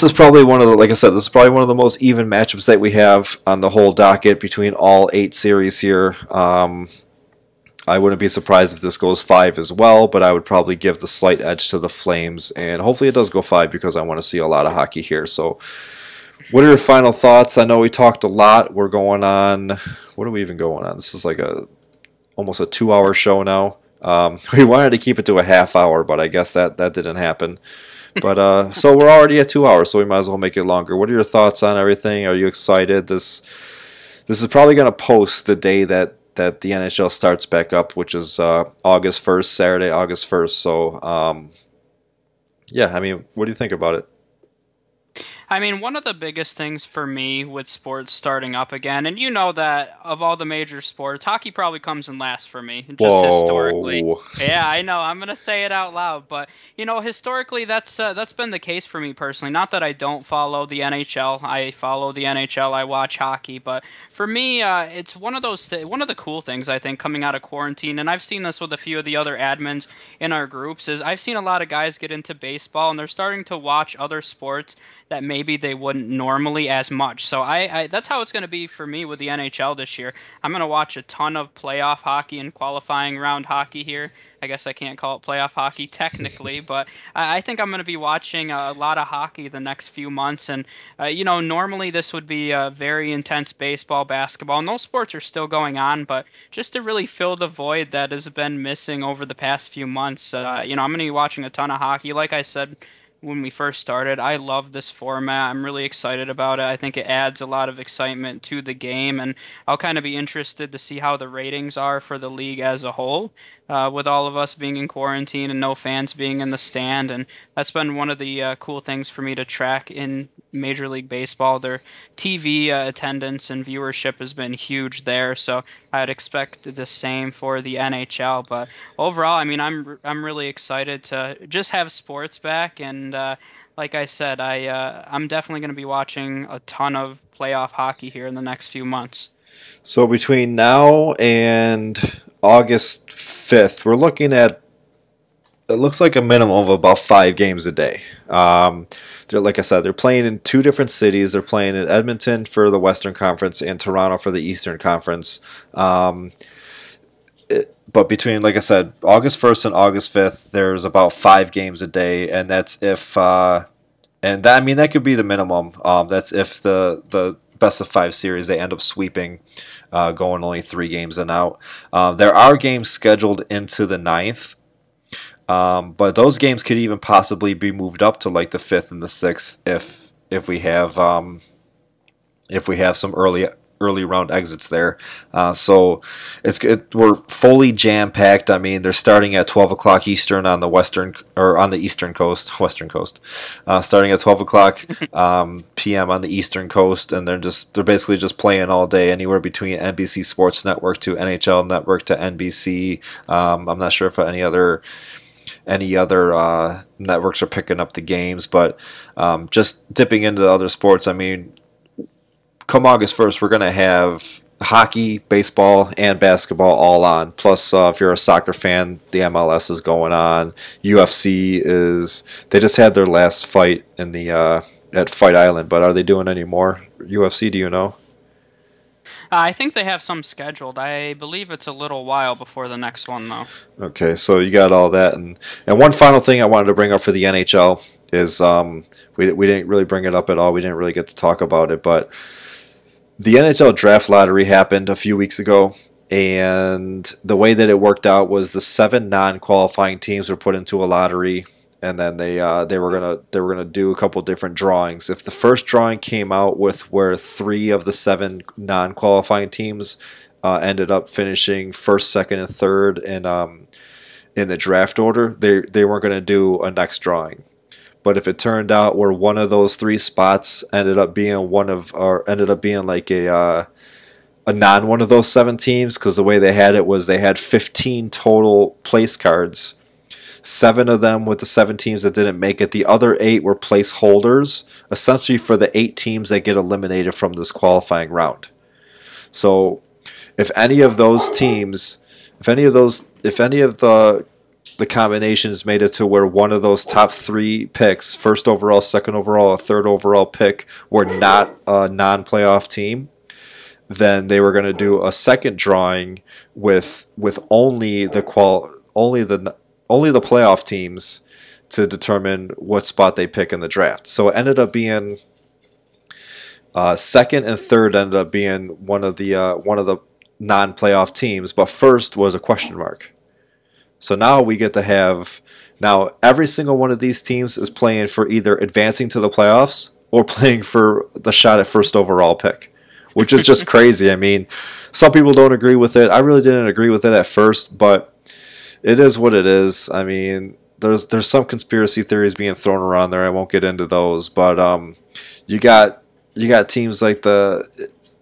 is probably one of the, like I said, this is probably one of the most even matchups that we have on the whole docket between all 8 series here. I wouldn't be surprised if this goes 5 as well, but I would probably give the slight edge to the Flames, and hopefully it does go 5 because I want to see a lot of hockey here. So, what are your final thoughts? I know we talked a lot. We're going on. What are we even going on? This is like almost a 2-hour show now. We wanted to keep it to a half hour, but I guess that didn't happen. But so we're already at 2 hours, so we might as well make it longer. What are your thoughts on everything? Are you excited? This is probably going to post the day that the NHL starts back up, which is August 1st, Saturday, August 1st. So yeah, I mean, what do you think about it? I mean, one of the biggest things for me with sports starting up again, and you know that of all the major sports, hockey probably comes in last for me, just historically. Whoa. Yeah, I know. I'm gonna say it out loud, but historically, that's been the case for me personally. Not that I don't follow the NHL. I follow the NHL. I watch hockey, but for me, it's one of one of the cool things I think coming out of quarantine, and I've seen this with a few of the other admins in our groups, is I've seen a lot of guys get into baseball and they're starting to watch other sports that maybe they wouldn't normally as much. So I that's how it's going to be for me with the NHL this year. I'm going to watch a ton of playoff hockey and qualifying round hockey here. I guess I can't call it playoff hockey technically, but I think I'm going to be watching a lot of hockey the next few months. And, normally this would be a very intense baseball, basketball, and those sports are still going on. But just to really fill the void that has been missing over the past few months, I'm going to be watching a ton of hockey. Like I said, when we first started, I love this format. I'm really excited about it. I think it adds a lot of excitement to the game, and I'll kind of be interested to see how the ratings are for the league as a whole, with all of us being in quarantine and no fans being in the stand. And that's been one of the cool things for me to track in Major League Baseball. Their TV attendance and viewership has been huge there, so I'd expect the same for the NHL. But overall, I mean, I'm really excited to just have sports back, and like I said, I'm definitely going to be watching a ton of playoff hockey here in the next few months. So between now and August 5th, we're looking at, it looks like a minimum of about 5 games a day. Like I said, they're playing in 2 different cities. They're playing in Edmonton for the Western Conference and Toronto for the Eastern Conference. But between, like I said, August 1st and August 5th, there's about 5 games a day, and that's if, and that, I mean, that could be the minimum. That's if the best of 5 series they end up sweeping, going only 3 games and out. There are games scheduled into the ninth. But those games could even possibly be moved up to like the 5th and the 6th if we have some early round exits there. So we're fully jam packed. I mean, they're starting at 12 o'clock Eastern on the western or on the eastern coast, western coast, starting at 12 o'clock p.m. on the eastern coast, and they're basically just playing all day, anywhere between NBC Sports Network to NHL Network to NBC. I'm not sure if any other networks are picking up the games, but just dipping into the other sports, I mean, come August 1st, we're going to have hockey, baseball, and basketball all on. Plus, if you're a soccer fan, the MLS is going on. They just had their last fight in the at Fight Island, but are they doing any more UFC, do you know? I think they have some scheduled. I believe it's a little while before the next one, though. Okay, so you got all that, and one final thing I wanted to bring up for the NHL is we didn't really bring it up at all. We didn't really get to talk about it, but the NHL draft lottery happened a few weeks ago, and the way that it worked out was the 7 non-qualifying teams were put into a lottery, and then they were gonna do a couple different drawings. If the first drawing came out with where 3 of the 7 non-qualifying teams ended up finishing first, second, and third in the draft order, they weren't gonna do a next drawing. But if it turned out where one of those 3 spots ended up being like a a non one of those 7 teams, because the way they had it was they had 15 total place cards. 7 of them with the 7 teams that didn't make it. The other 8 were placeholders, essentially for the 8 teams that get eliminated from this qualifying round. So if any of those teams, if any of the combinations made it to where one of those top 3 picks, first overall, second overall, a third overall pick, were not a non-playoff team, then they were going to do a second drawing with only the playoff teams to determine what spot they pick in the draft. So it ended up being second and third ended up being one of the non-playoff teams, but first was a question mark. So now we get to have now every single one of these teams is playing for either advancing to the playoffs or playing for the shot at first overall pick, which is just crazy. I mean, some people don't agree with it. I really didn't agree with it at first, but it is what it is. I mean, there's some conspiracy theories being thrown around there. I won't get into those, but you got teams like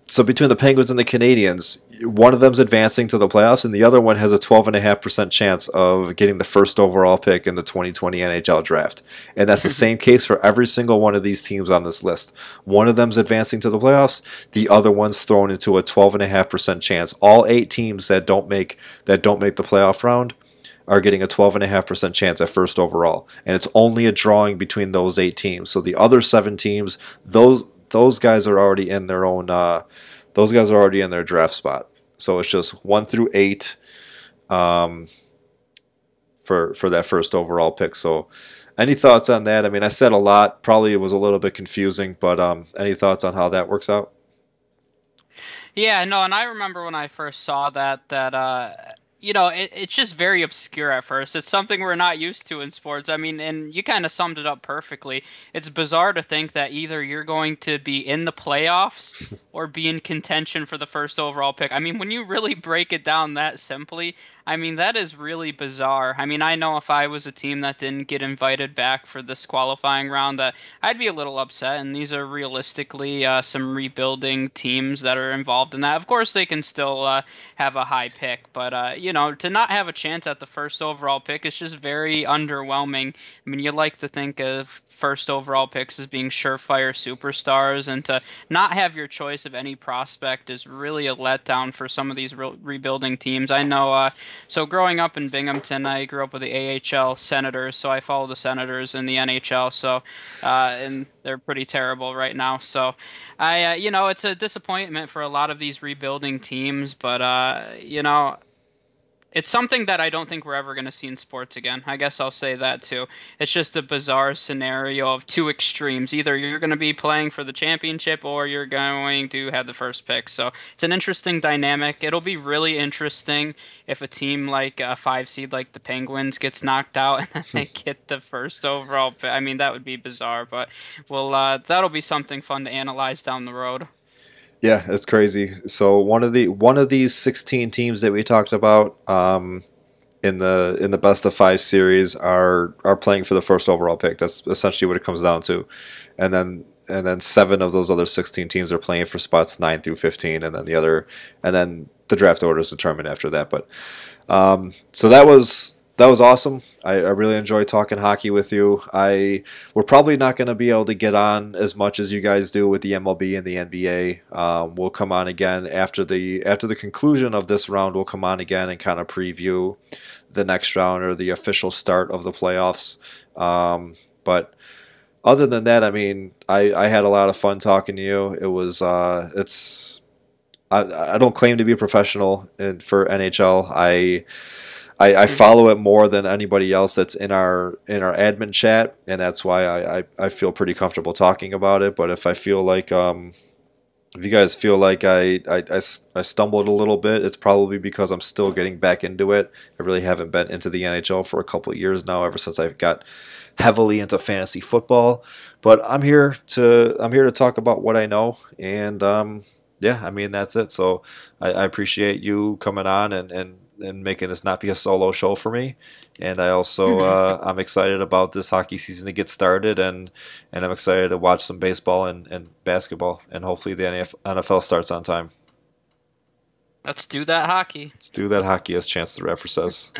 so between the Penguins and the Canadians, one of them's advancing to the playoffs, and the other one has a 12.5% chance of getting the first overall pick in the 2020 NHL draft. And that's the same case for every single one of these teams on this list. One of them's advancing to the playoffs, the other one's thrown into a 12.5% chance. All 8 teams that don't make the playoff round are getting a 12.5% chance at first overall, and it's only a drawing between those 8 teams. So the other 7 teams, those guys are already in their own. Those guys are already in their draft spot. So it's just 1 through 8 for that first overall pick. So, any thoughts on that? I mean, I said a lot. Probably it was a little bit confusing, but any thoughts on how that works out? Yeah, no, and I remember when I first saw that it's just very obscure at first. It's something we're not used to in sports. I mean, and you kind of summed it up perfectly. It's bizarre to think that either you're going to be in the playoffs or be in contention for the first overall pick. I mean, when you really break it down that simply, I mean, that is really bizarre. I mean, I know if I was a team that didn't get invited back for this qualifying round, that I'd be a little upset. And these are realistically some rebuilding teams that are involved in that. Of course, they can still have a high pick, but to not have a chance at the first overall pick is just very underwhelming. I mean, you like to think of first overall picks as being surefire superstars, and to not have your choice of any prospect is really a letdown for some of these rebuilding teams. I know, so growing up in Binghamton, I grew up with the AHL Senators, so I follow the Senators in the NHL, so, and they're pretty terrible right now, so it's a disappointment for a lot of these rebuilding teams, but, it's something that I don't think we're ever going to see in sports again. I guess I'll say that too. It's just a bizarre scenario of 2 extremes. Either you're going to be playing for the championship or you're going to have the first pick. So it's an interesting dynamic. It'll be really interesting if a team like a 5 seed like the Penguins gets knocked out and then they get the first overall pick. I mean, that would be bizarre, but that'll be something fun to analyze down the road. Yeah, it's crazy. So one of these 16 teams that we talked about in the best of 5 series are playing for the first overall pick. That's essentially what it comes down to, and then 7 of those other 16 teams are playing for spots 9 through 15, and then the draft order is determined after that. But so that was awesome. I really enjoyed talking hockey with you. We're probably not going to be able to get on as much as you guys do with the MLB and the NBA. We'll come on again after the conclusion of this round. We'll come on again and kind of preview the next round or the official start of the playoffs. But other than that, I mean, I had a lot of fun talking to you. It was I don't claim to be a professional for NHL. I follow it more than anybody else that's in our admin chat, and that's why I feel pretty comfortable talking about it. But if I feel like if you guys feel like I stumbled a little bit, it's probably because I'm still getting back into it. I really haven't been into the NHL for a couple of years now, ever since I got heavily into fantasy football. But I'm here to talk about what I know, and yeah, I mean that's it. So I appreciate you coming on and making this not be a solo show for me. And I also I'm excited about this hockey season to get started, and I'm excited to watch some baseball and basketball, and hopefully the NFL starts on time. Let's do that hockey. Let's do that hockey, as Chance the Rapper says.